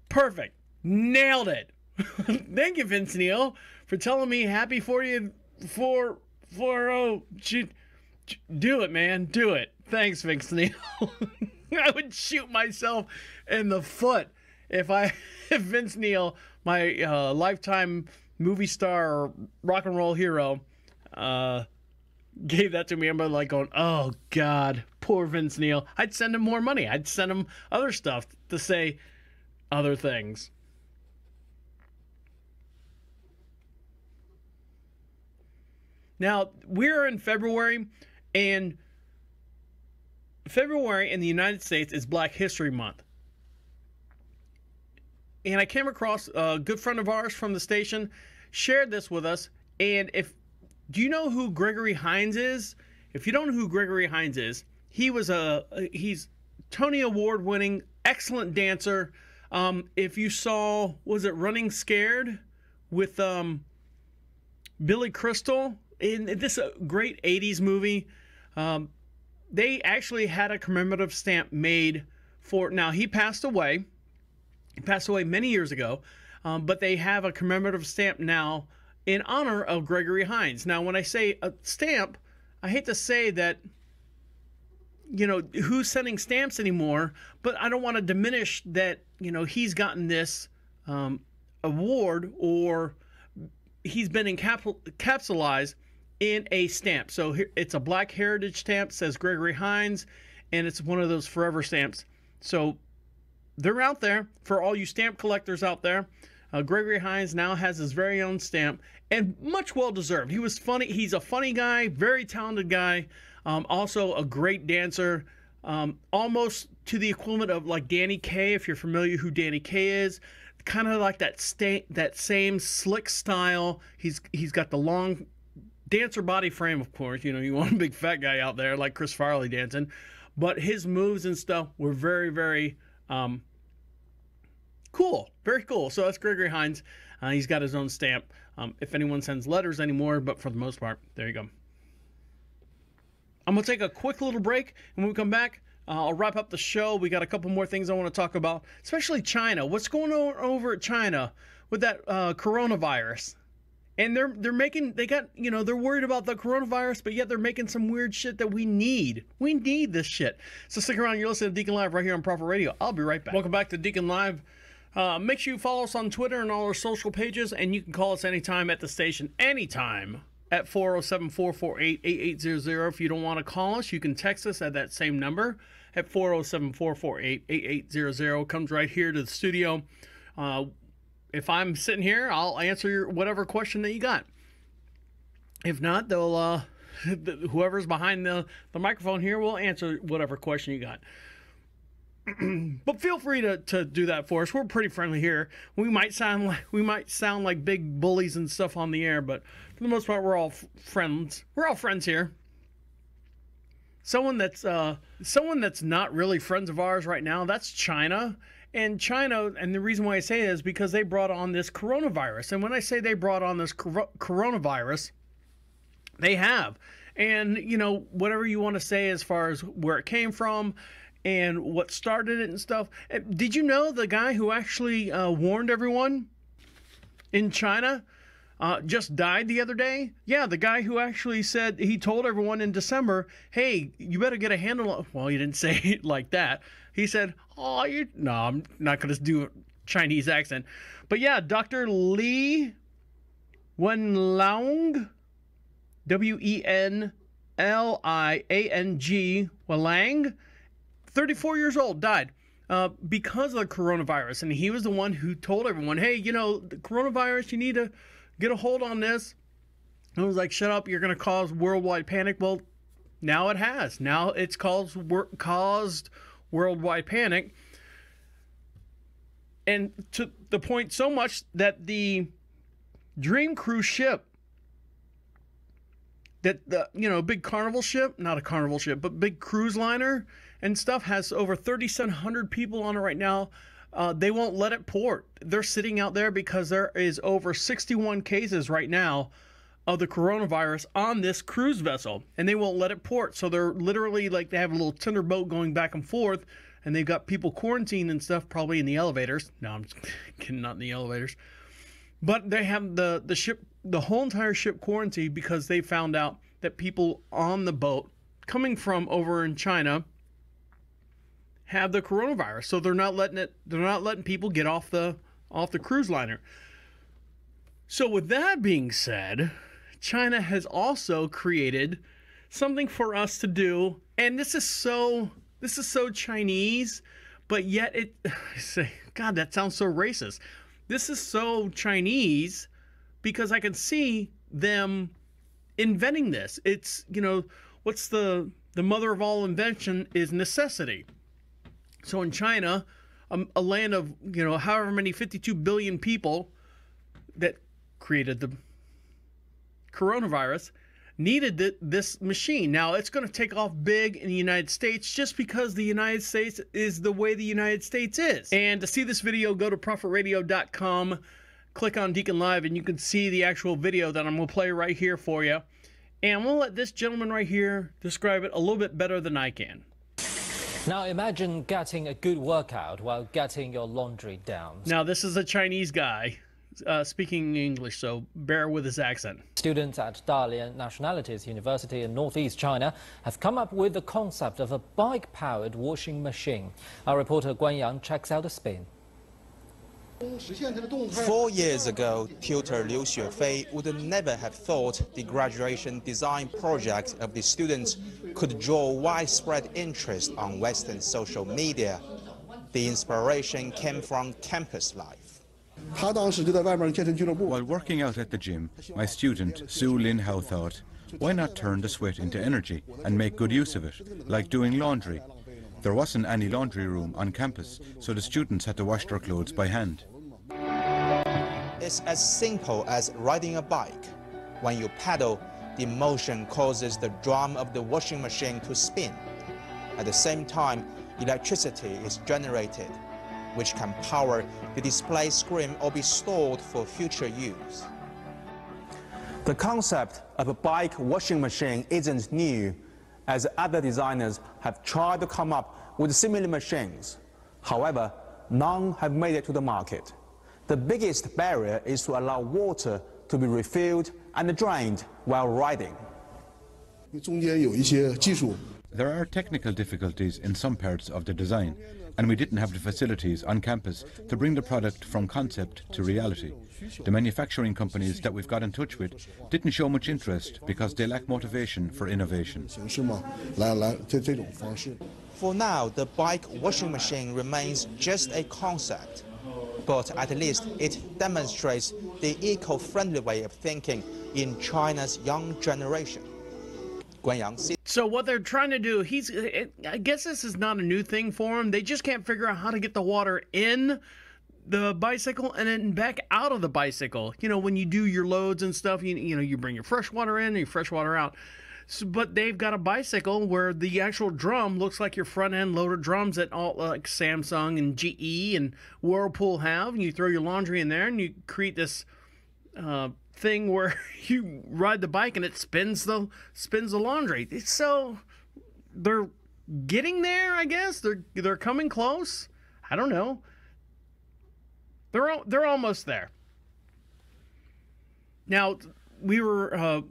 S6: Perfect, nailed it. Thank you, Vince Neil, for telling me happy 40th 4-0. Do it, man. Do it. Thanks, Vince Neil. I would shoot myself in the foot if Vince Neil, my lifetime movie star or rock and roll hero, gave that to me. I'm like going, oh, God, poor Vince Neil. I'd send him more money. I'd send him other stuff to say other things. Now, we're in February, and February in the United States is Black History Month. And I came across a good friend of ours from the station, shared this with us, and do you know who Gregory Hines is? If you don't know who Gregory Hines is, he's Tony Award winning, excellent dancer. If you saw, was it Running Scared with Billy Crystal? In this great 80s movie, they actually had a commemorative stamp made for, now he passed away many years ago, but they have a commemorative stamp now in honor of Gregory Hines. Now, when I say a stamp, I hate to say that, you know, who's sending stamps anymore, but I don't want to diminish that, you know, he's gotten this award, or he's been encapsulated in a stamp. So here, it's a Black Heritage stamp, says Gregory Hines, and it's one of those forever stamps. So they're out there for all you stamp collectors out there. Gregory Hines now has his very own stamp, and much well deserved. He was funny. He's a funny guy, very talented guy, also a great dancer, almost to the equivalent of like Danny Kaye, if you're familiar who Danny Kaye is. Kind of like that same slick style. He's got the long dancer body frame, of course. You know, you want a big fat guy out there like Chris Farley dancing, but his moves and stuff were very, very cool. Very cool. So that's Gregory Hines. He's got his own stamp. If anyone sends letters anymore, but for the most part, there you go. I'm going to take a quick little break, and when we come back, I'll wrap up the show. We got a couple more things I want to talk about, especially China. What's going on over at China with that coronavirus? And they're worried about the coronavirus, but yet they're making some weird shit that we need. We need this shit. So stick around. You're listening to Deacon Live right here on Prophet Radio. I'll be right back. Welcome back to Deacon Live. Make sure you follow us on Twitter and all our social pages, and you can call us anytime at the station, anytime, at 407-448-8800. If you don't want to call us, you can text us at that same number at 407-448-8800. Comes right here to the studio. If I'm sitting here, I'll answer whatever question that you got. If not, they'll whoever's behind the microphone here will answer whatever question you got. But feel free to do that for us. We're pretty friendly here. We might sound like big bullies and stuff on the air, but for the most part, we're all friends. We're all friends here. Someone that's not really friends of ours right now, that's China. And China, and the reason why I say it is because they brought on this coronavirus. And when I say they brought on this coronavirus, they have. And, you know, whatever you want to say as far as where it came from and what started it and stuff. Did you know the guy who actually warned everyone in China just died the other day? Yeah, the guy who actually said, he told everyone in December, hey, you better get a handle on, well, he didn't say it like that. He said, no, I'm not going to do a Chinese accent. But yeah, Dr. Li Wenlong, Wenliang, Walang, 34 years old, died because of the coronavirus. And he was the one who told everyone, hey, you know, the coronavirus, you need to get a hold on this. And I was like, shut up, you're going to cause worldwide panic. Well, now it has. Now it's caused worldwide panic. And to the point so much that the Dream cruise ship, that the, you know, big carnival ship, not a carnival ship, but big cruise liner and stuff, has over 3,700 people on it right now. They won't let it port. They're sitting out there because there is over 61 cases right now of the coronavirus on this cruise vessel, and they won't let it port. So they're literally like, they have a little tender boat going back and forth, and they've got people quarantined and stuff, probably in the elevators. No, I'm just kidding, not in the elevators. But they have the ship, the whole entire ship quarantined because they found out that people on the boat coming from over in China have the coronavirus. So they're not letting people get off the cruise liner. So with that being said, China has also created something for us to do, and this is so Chinese, but yet God, that sounds so racist. This is so Chinese because I can see them inventing this. It's, you know, what's the mother of all invention is necessity. So in China, a land of, you know, however many 52 billion people that created the coronavirus needed this machine. Now, it's going to take off big in the United States just because the United States is the way the United States is. And to see this video, go to prophetradio.com, click on DeaconLive, and you can see the actual video that I'm going to play right here for you. And we'll let this gentleman right here describe it a little bit better than I can.
S10: Now imagine getting a good workout while getting your laundry down.
S6: Now, this is a Chinese guy speaking English, so bear with his accent.
S10: Students at Dalian Nationalities University in northeast China have come up with the concept of a bike-powered washing machine. Our reporter Guan Yang checks out the spin.
S11: 4 years ago, tutor Liu Xuefei would never have thought the graduation design project of the students could draw widespread interest on Western social media. The inspiration came from campus life.
S12: While working out at the gym, my student, Su Lin Hao, thought, why not turn the sweat into energy and make good use of it, like doing laundry? There wasn't any laundry room on campus, so the students had to wash their clothes by hand.
S11: It's as simple as riding a bike. When you pedal, the motion causes the drum of the washing machine to spin. At the same time, electricity is generated, which can power the display screen or be stored for future use. The concept of a bike washing machine isn't new, as other designers have tried to come up with similar machines. However, none have made it to the market. The biggest barrier is to allow water to be refilled and drained while riding.
S12: There are technical difficulties in some parts of the design, and we didn't have the facilities on campus to bring the product from concept to reality. The manufacturing companies that we've got in touch with didn't show much interest because they lack motivation for innovation.
S11: For now, the bike washing machine remains just a concept, but at least it demonstrates the eco-friendly way of thinking in China's young generation.
S6: So what they're trying to do, I guess this is not a new thing for them. They just can't figure out how to get the water in the bicycle and then back out of the bicycle. You know, when you do your loads and stuff, you know, you bring your fresh water in and your fresh water out. So, but they've got a bicycle where the actual drum looks like your front end loader drums that all like Samsung and GE and Whirlpool have, and you throw your laundry in there and you create this thing where you ride the bike and it spins the laundry. So they're getting there, I guess. They're coming close. I don't know. They're almost there. Now, we were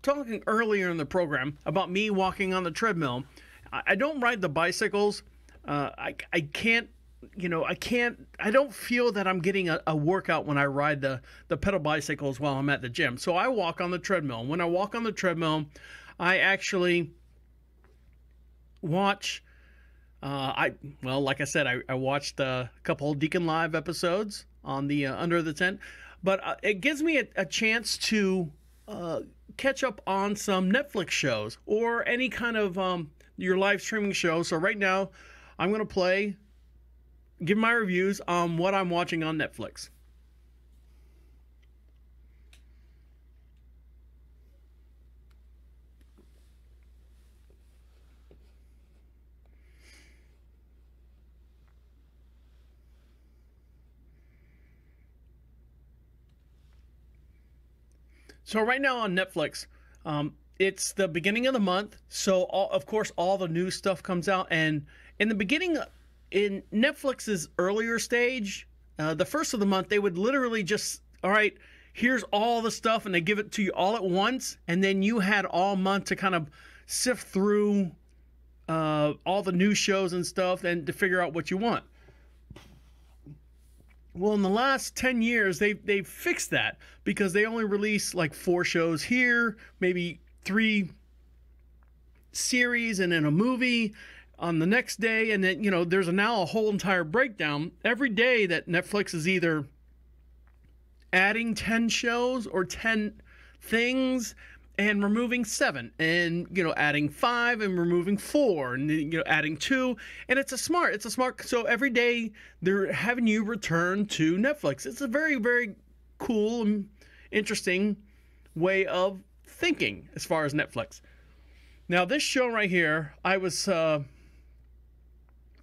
S6: talking earlier in the program about me walking on the treadmill. I don't ride the bicycles. I can't I don't feel that I'm getting a workout when I ride the pedal bicycles while I'm at the gym. So I walk on the treadmill. When I walk on the treadmill, I actually watch, like I said, I watched a couple of DeaconLive episodes on the Under the Tent, but it gives me a chance to catch up on some Netflix shows or any kind of your live streaming show. So right now, I'm going to give my reviews on what I'm watching on Netflix. So right now on Netflix, it's the beginning of the month, so of course all the new stuff comes out. And in the beginning, in Netflix's earlier stage, the first of the month, they would literally just, all right, here's all the stuff, and they give it to you all at once, and then you had all month to kind of sift through all the new shows and stuff and to figure out what you want. Well, in the last 10 years, they've fixed that because they only release like 4 shows here, maybe 3 series, and then a movie on the next day. And then, there's now a whole entire breakdown every day that Netflix is either adding 10 shows or 10 things and removing 7, and adding 5 and removing 4, and adding 2. And it's a smart. So every day they're having you return to Netflix. It's a very, very cool and interesting way of thinking as far as Netflix. Now this show right here, I saw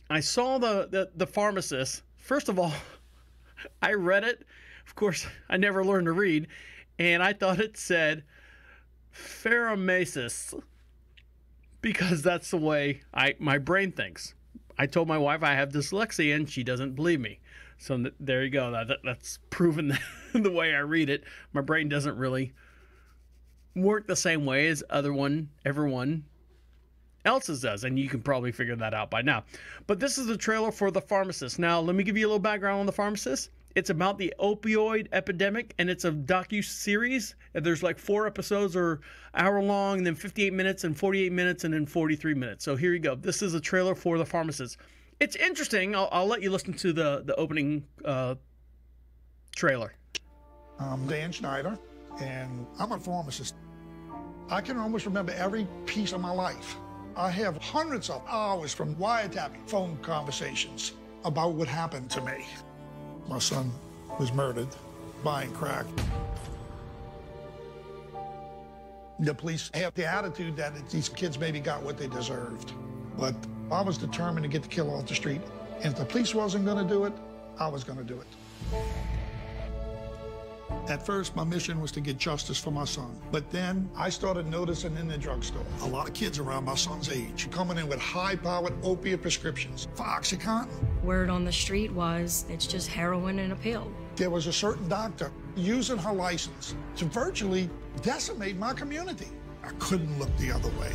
S6: the Pharmacist. First of all, I read it. Of course, I never learned to read, and I thought it said pharmacis because that's the way my brain thinks. I told my wife I have dyslexia, and she doesn't believe me. So there you go. That's proven the way I read it. My brain doesn't really work the same way as everyone else's does, and you can probably figure that out by now. But this is the trailer for The Pharmacist. Now, let me give you a little background on The Pharmacist. It's about the opioid epidemic, and it's a docu-series. There's like 4 episodes or hour long, and then 58 minutes, and 48 minutes, and then 43 minutes. So here you go. This is a trailer for The Pharmacist. It's interesting. I'll let you listen to the opening trailer.
S13: I'm Dan Schneider, and I'm a pharmacist. I can almost remember every piece of my life. I have hundreds of hours from wiretapping phone conversations about what happened to me. My son was murdered buying crack. The police have the attitude that these kids maybe got what they deserved. But I was determined to get the killer off the street. And if the police wasn't going to do it, I was going to do it. At first, my mission was to get justice for my son. But then I started noticing in the drugstore a lot of kids around my son's age coming in with high-powered opiate prescriptions for OxyContin.
S14: Word on the street was it's just heroin in a pill.
S13: There was a certain doctor using her license to virtually decimate my community. I couldn't look the other way.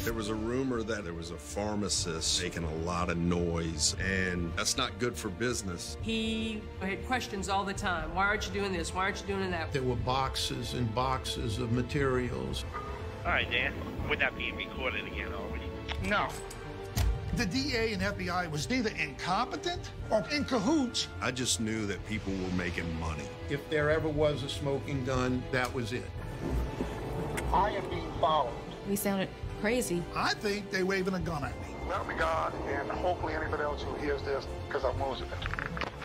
S15: There was a rumor that there was a pharmacist making a lot of noise, and that's not good for business.
S16: He had questions all the time. Why aren't you doing this? Why aren't you doing that?
S17: There were boxes and boxes of materials.
S18: All right, Dan. Would that be recorded again already?
S13: No. The DA and FBI was either incompetent or in cahoots.
S15: I just knew that people were making money.
S17: If there ever was a smoking gun, that was it.
S13: I am being followed.
S14: We sounded crazy.
S13: I think they're waving a gun at me.
S19: Help me, God, and hopefully anybody else who hears this, because I'm losing it.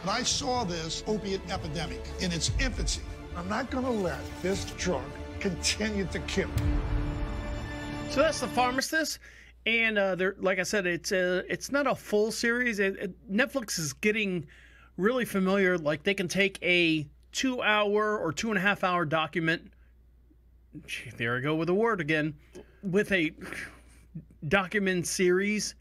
S13: And I saw this opiate epidemic in its infancy. I'm not going to let this drug continue to kill.
S6: So that's The Pharmacist. And like I said, it's not a full series. Netflix is getting really familiar. Like they can take a 2-hour or 2.5-hour document. There I go with the word again. With a document series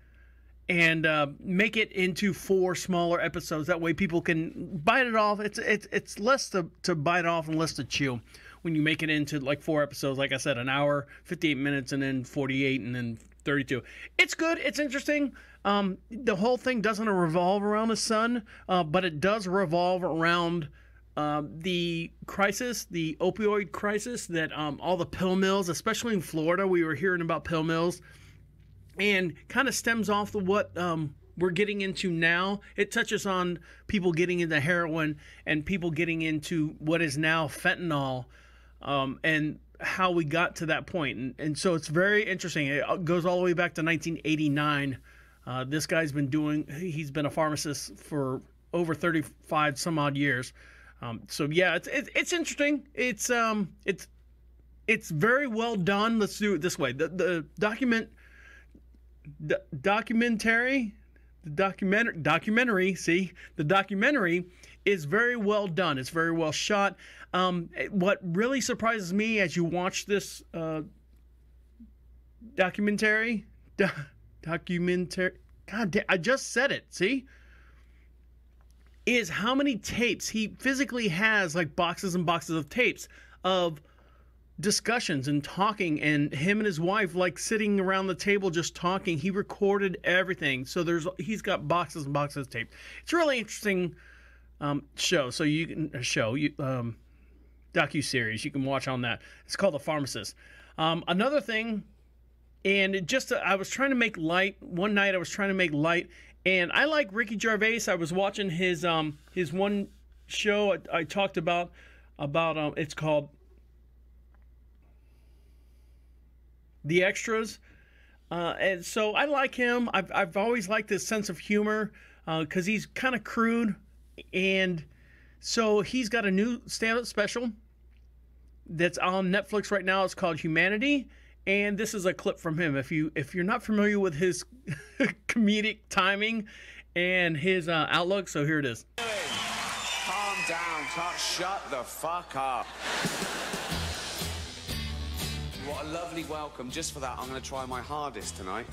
S6: and make it into 4 smaller episodes. That way people can bite it off. It's less to bite off and less to chew when you make it into like 4 episodes. Like I said, an hour, 58 minutes, and then 48, and then 32. It's good. It's interesting. The whole thing doesn't revolve around the sun, but it does revolve around the crisis, the opioid crisis that all the pill mills, especially in Florida, we were hearing about pill mills, and kind of stems off of what we're getting into now. It touches on people getting into heroin and people getting into what is now fentanyl, and how we got to that point. And so it's very interesting. It goes all the way back to 1989. This guy's he's been a pharmacist for over 35 some odd years. So yeah, it's interesting. It's very well done. Let's do it this way. The documentary, see, the documentary is very well done. It's very well shot. What really surprises me as you watch this documentary, God damn, I just said it, see? Is how many tapes he physically has, like boxes and boxes of tapes of discussions and talking, and him and his wife like sitting around the table just talking. He recorded everything, so he's got boxes and boxes of tape. It's a really interesting show. So you can docu-series you can watch on that. It's called The Pharmacist. Another thing, and I was trying to make light one night. I was trying to make light, and I like Ricky Gervais. I was watching his one show I talked about it's called The Extras, and so I like him. I've always liked his sense of humor because he's kind of crude, and so he's got a new stand-up special that's on Netflix right now. It's called Humanity, and this is a clip from him. If you're not familiar with his comedic timing and his outlook, so here it is.
S20: Calm down, shut the fuck up. What a lovely welcome. Just for that, I'm going to try my hardest tonight.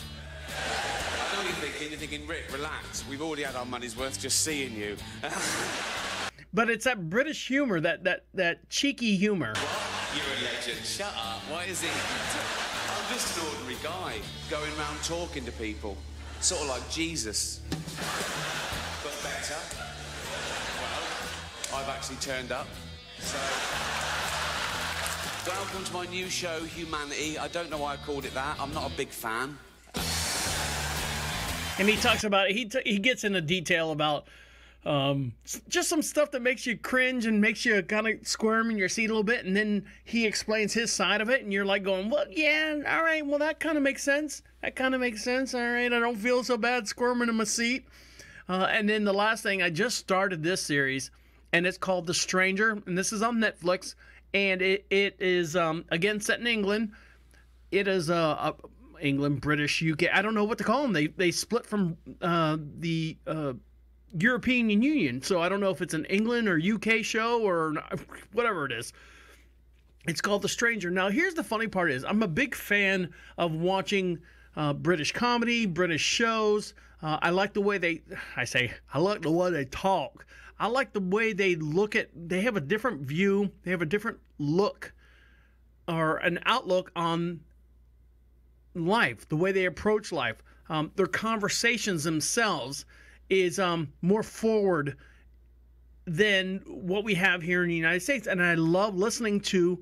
S20: I know you're thinking, Rick, relax. We've already had our money's worth just seeing you.
S6: But it's that British humor, that cheeky humor.
S20: What? You're a legend. Shut up. What is it? I'm just an ordinary guy going around talking to people. Sort of like Jesus. But better. Well, I've actually turned up. So... welcome to my new show, Humanity. I don't know why I called it that. I'm not a big fan.
S6: And he talks about it. He gets into detail about just some stuff that makes you cringe and makes you kind of squirm in your seat a little bit. And then he explains his side of it, and you're like going, well, yeah, all right, well, that kind of makes sense. That kind of makes sense. All right, I don't feel so bad squirming in my seat. And then the last thing, I just started this series, and it's called The Stranger, and this is on Netflix. And it is, again, set in England. It is England, British, UK. I don't know what to call them. They split from the European Union. So I don't know if it's an England or UK show or whatever it is. It's called The Stranger. Now, here's the funny part is I'm a big fan of watching British comedy, British shows. I like the way I like the way they talk. I like the way they have a different view, they have a different look or an outlook on life, the way they approach life. Their conversations themselves is more forward than what we have here in the United States. And I love listening to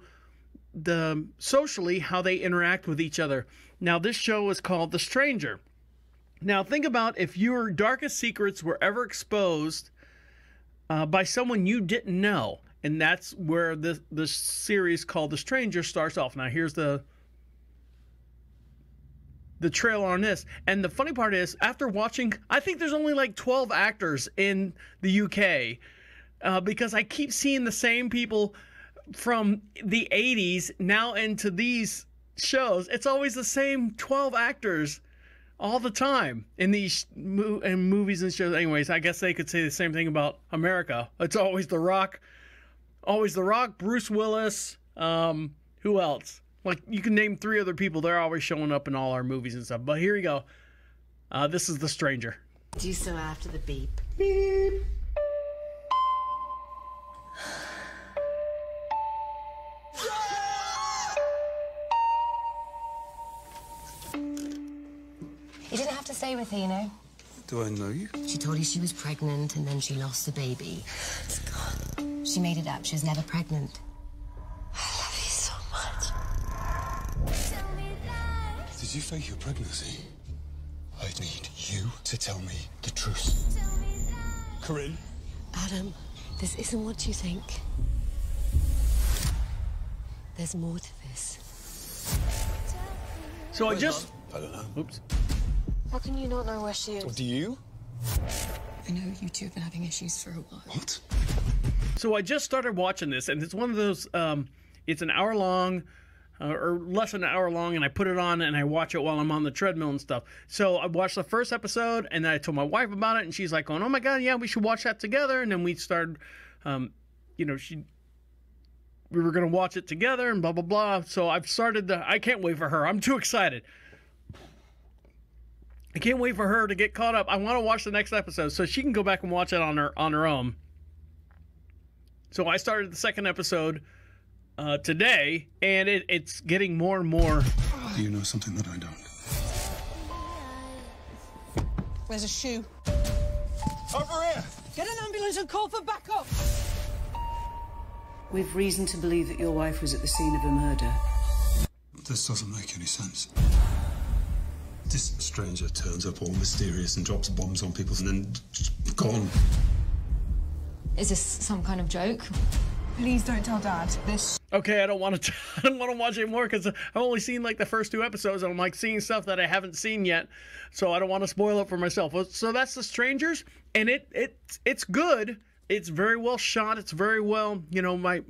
S6: socially how they interact with each other. Now, this show is called The Stranger. Now, think about if your darkest secrets were ever exposed by someone you didn't know, and that's where the series called The Stranger starts off. Now here's the trailer on this, and the funny part is after watching, I think there's only like 12 actors in the UK because I keep seeing the same people from the 80s now into these shows. It's always the same 12 actors all the time in these movies and shows. Anyways, I guess they could say the same thing about America. It's always The Rock, Bruce Willis. Who else? Like, you can name 3 other people. They're always showing up in all our movies and stuff. But here you go. This is The Stranger.
S21: Do so after the beep.
S6: Beep.
S21: stay with her, you know.
S4: Do I know you?
S21: She told you she was pregnant and then she lost the baby. God. She made it up. She was never pregnant. I love you so much.
S4: Did you fake your pregnancy? I need you to tell me the truth. Corinne?
S21: Adam, this isn't what you think. There's more to this.
S6: So I just...
S4: I don't know.
S6: Oops.
S21: How can you not know where she is?
S4: Do you?
S21: I know you two have been having issues for a while.
S4: What?
S6: So I just started watching this, and it's one of those, it's an hour long, or less than an hour long, and I put it on and I watch it while I'm on the treadmill and stuff. So I watched the first episode, and then I told my wife about it, and she's like going, oh my God, yeah, we should watch that together. And then we started, we were going to watch it together and blah, blah, blah. So I've started I can't wait for her. I'm too excited. I can't wait for her to get caught up. I want to watch the next episode so she can go back and watch it on her own. So I started the second episode today, and it's getting more and more.
S4: Do you know something that I don't?
S16: There's a shoe.
S4: Over here!
S16: Get an ambulance and call for backup.
S22: We've reason to believe that your wife was at the scene of a murder.
S4: This doesn't make any sense. This stranger turns up all mysterious and drops bombs on people and then just gone.
S21: Is this some kind of joke?
S16: Please don't tell Dad. This.
S6: Okay, I don't want to watch it more because I've only seen like the first 2 episodes, and I'm like seeing stuff that I haven't seen yet, so I don't want to spoil it for myself. So that's The Strangers, and it's good. It's very well shot. It's very well, my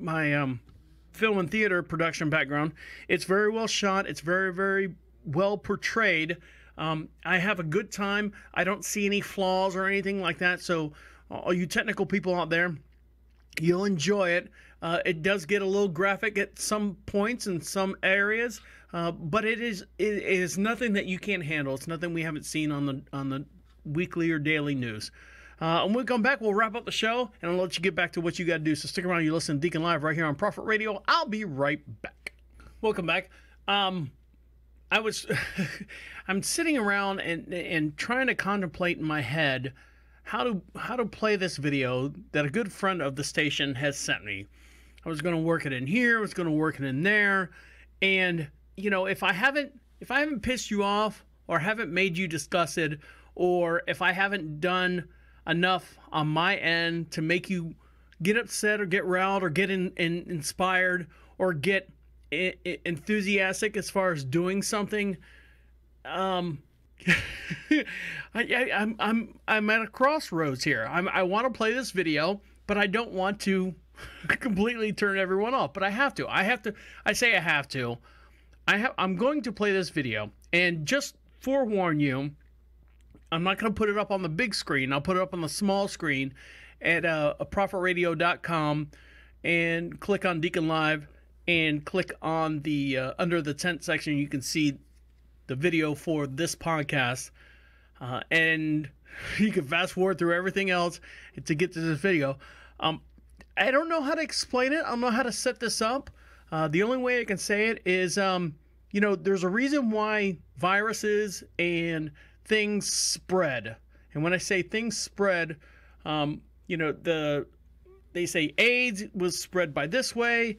S6: film and theater production background. It's very well shot. It's very, very well portrayed. I have a good time. I don't see any flaws or anything like that. So all you technical people out there, you'll enjoy it. It does get a little graphic at some points in some areas, but it is nothing that you can't handle. It's nothing we haven't seen on the weekly or daily news. When we come back, we'll wrap up the show, and I'll let you get back to what you got to do. So stick around. You listen to Deacon Live right here on Prophet Radio. I'll be right back. Welcome back. I'm sitting around and trying to contemplate in my head how to play this video that a good friend of the station has sent me. I was going to work it in here. I was going to work it in there, and if I haven't pissed you off or haven't made you discuss it, or if I haven't done enough on my end to make you get upset or get riled or get inspired or get enthusiastic as far as doing something, I'm at a crossroads here. I want to play this video, but I don't want to completely turn everyone off. But I have to. I'm going to play this video, and just forewarn you, I'm not going to put it up on the big screen. I'll put it up on the small screen at prophetradio.com, and click on Deacon Live and click on the under the tent section. You can see the video for this podcast, and you can fast forward through everything else to get to this video. I don't know how to explain it. I don't know how to set this up. The only way I can say it is, there's a reason why viruses and things spread. And when I say things spread, they say AIDS was spread by this way,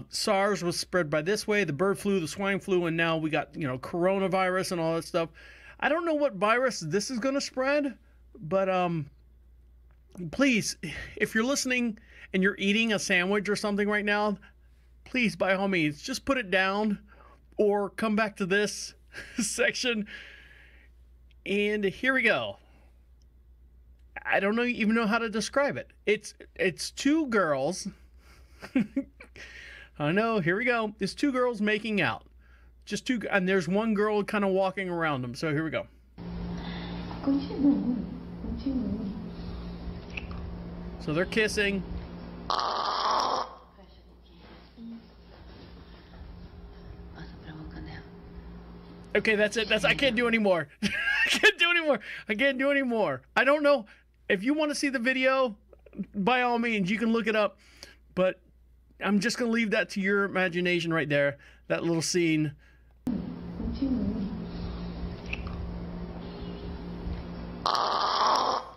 S6: SARS was spread by this way, the bird flu, the swine flu, and now we got, coronavirus and all that stuff. I don't know what virus this is going to spread, but please, if you're listening and you're eating a sandwich or something right now, please, by all means, just put it down or come back to this section. And here we go. I don't even know how to describe it. It's 2 girls. I know, here we go. It's 2 girls making out. Just 2, and there's 1 girl kind of walking around them. So here we go. So they're kissing. Okay, that's it. I can't do anymore. I can't do anymore. I don't know. If you want to see the video, by all means, you can look it up. But I'm just going to leave that to your imagination right there. That little scene.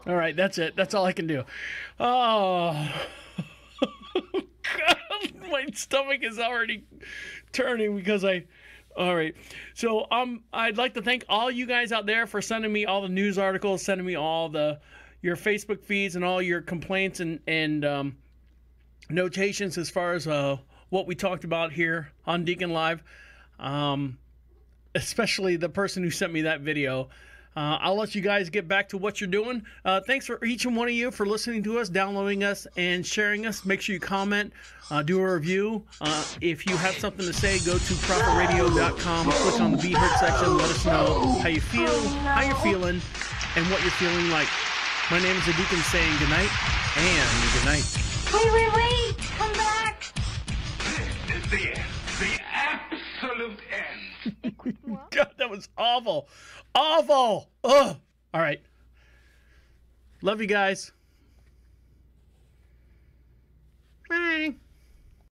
S6: All right, that's it. That's all I can do. Oh, God, my stomach is already turning because all right. So I'd like to thank all you guys out there for sending me all the news articles, sending me all your Facebook feeds and all your complaints and notations as far as what we talked about here on Deacon Live. Especially the person who sent me that video. I'll let you guys get back to what you're doing. Thanks for each and one of you for listening to us, downloading us, and sharing us. Make sure you comment, do a review. If you have something to say, go to properradio.com, click on the Be Heard section, let us know how you feel, how you're feeling, and what you're feeling like. My name is the Deacon saying goodnight and good night.
S8: Wait, come back.
S7: This is the end. The absolute end.
S6: God, that was awful. Awful. Ugh. All right. Love you guys. Bye.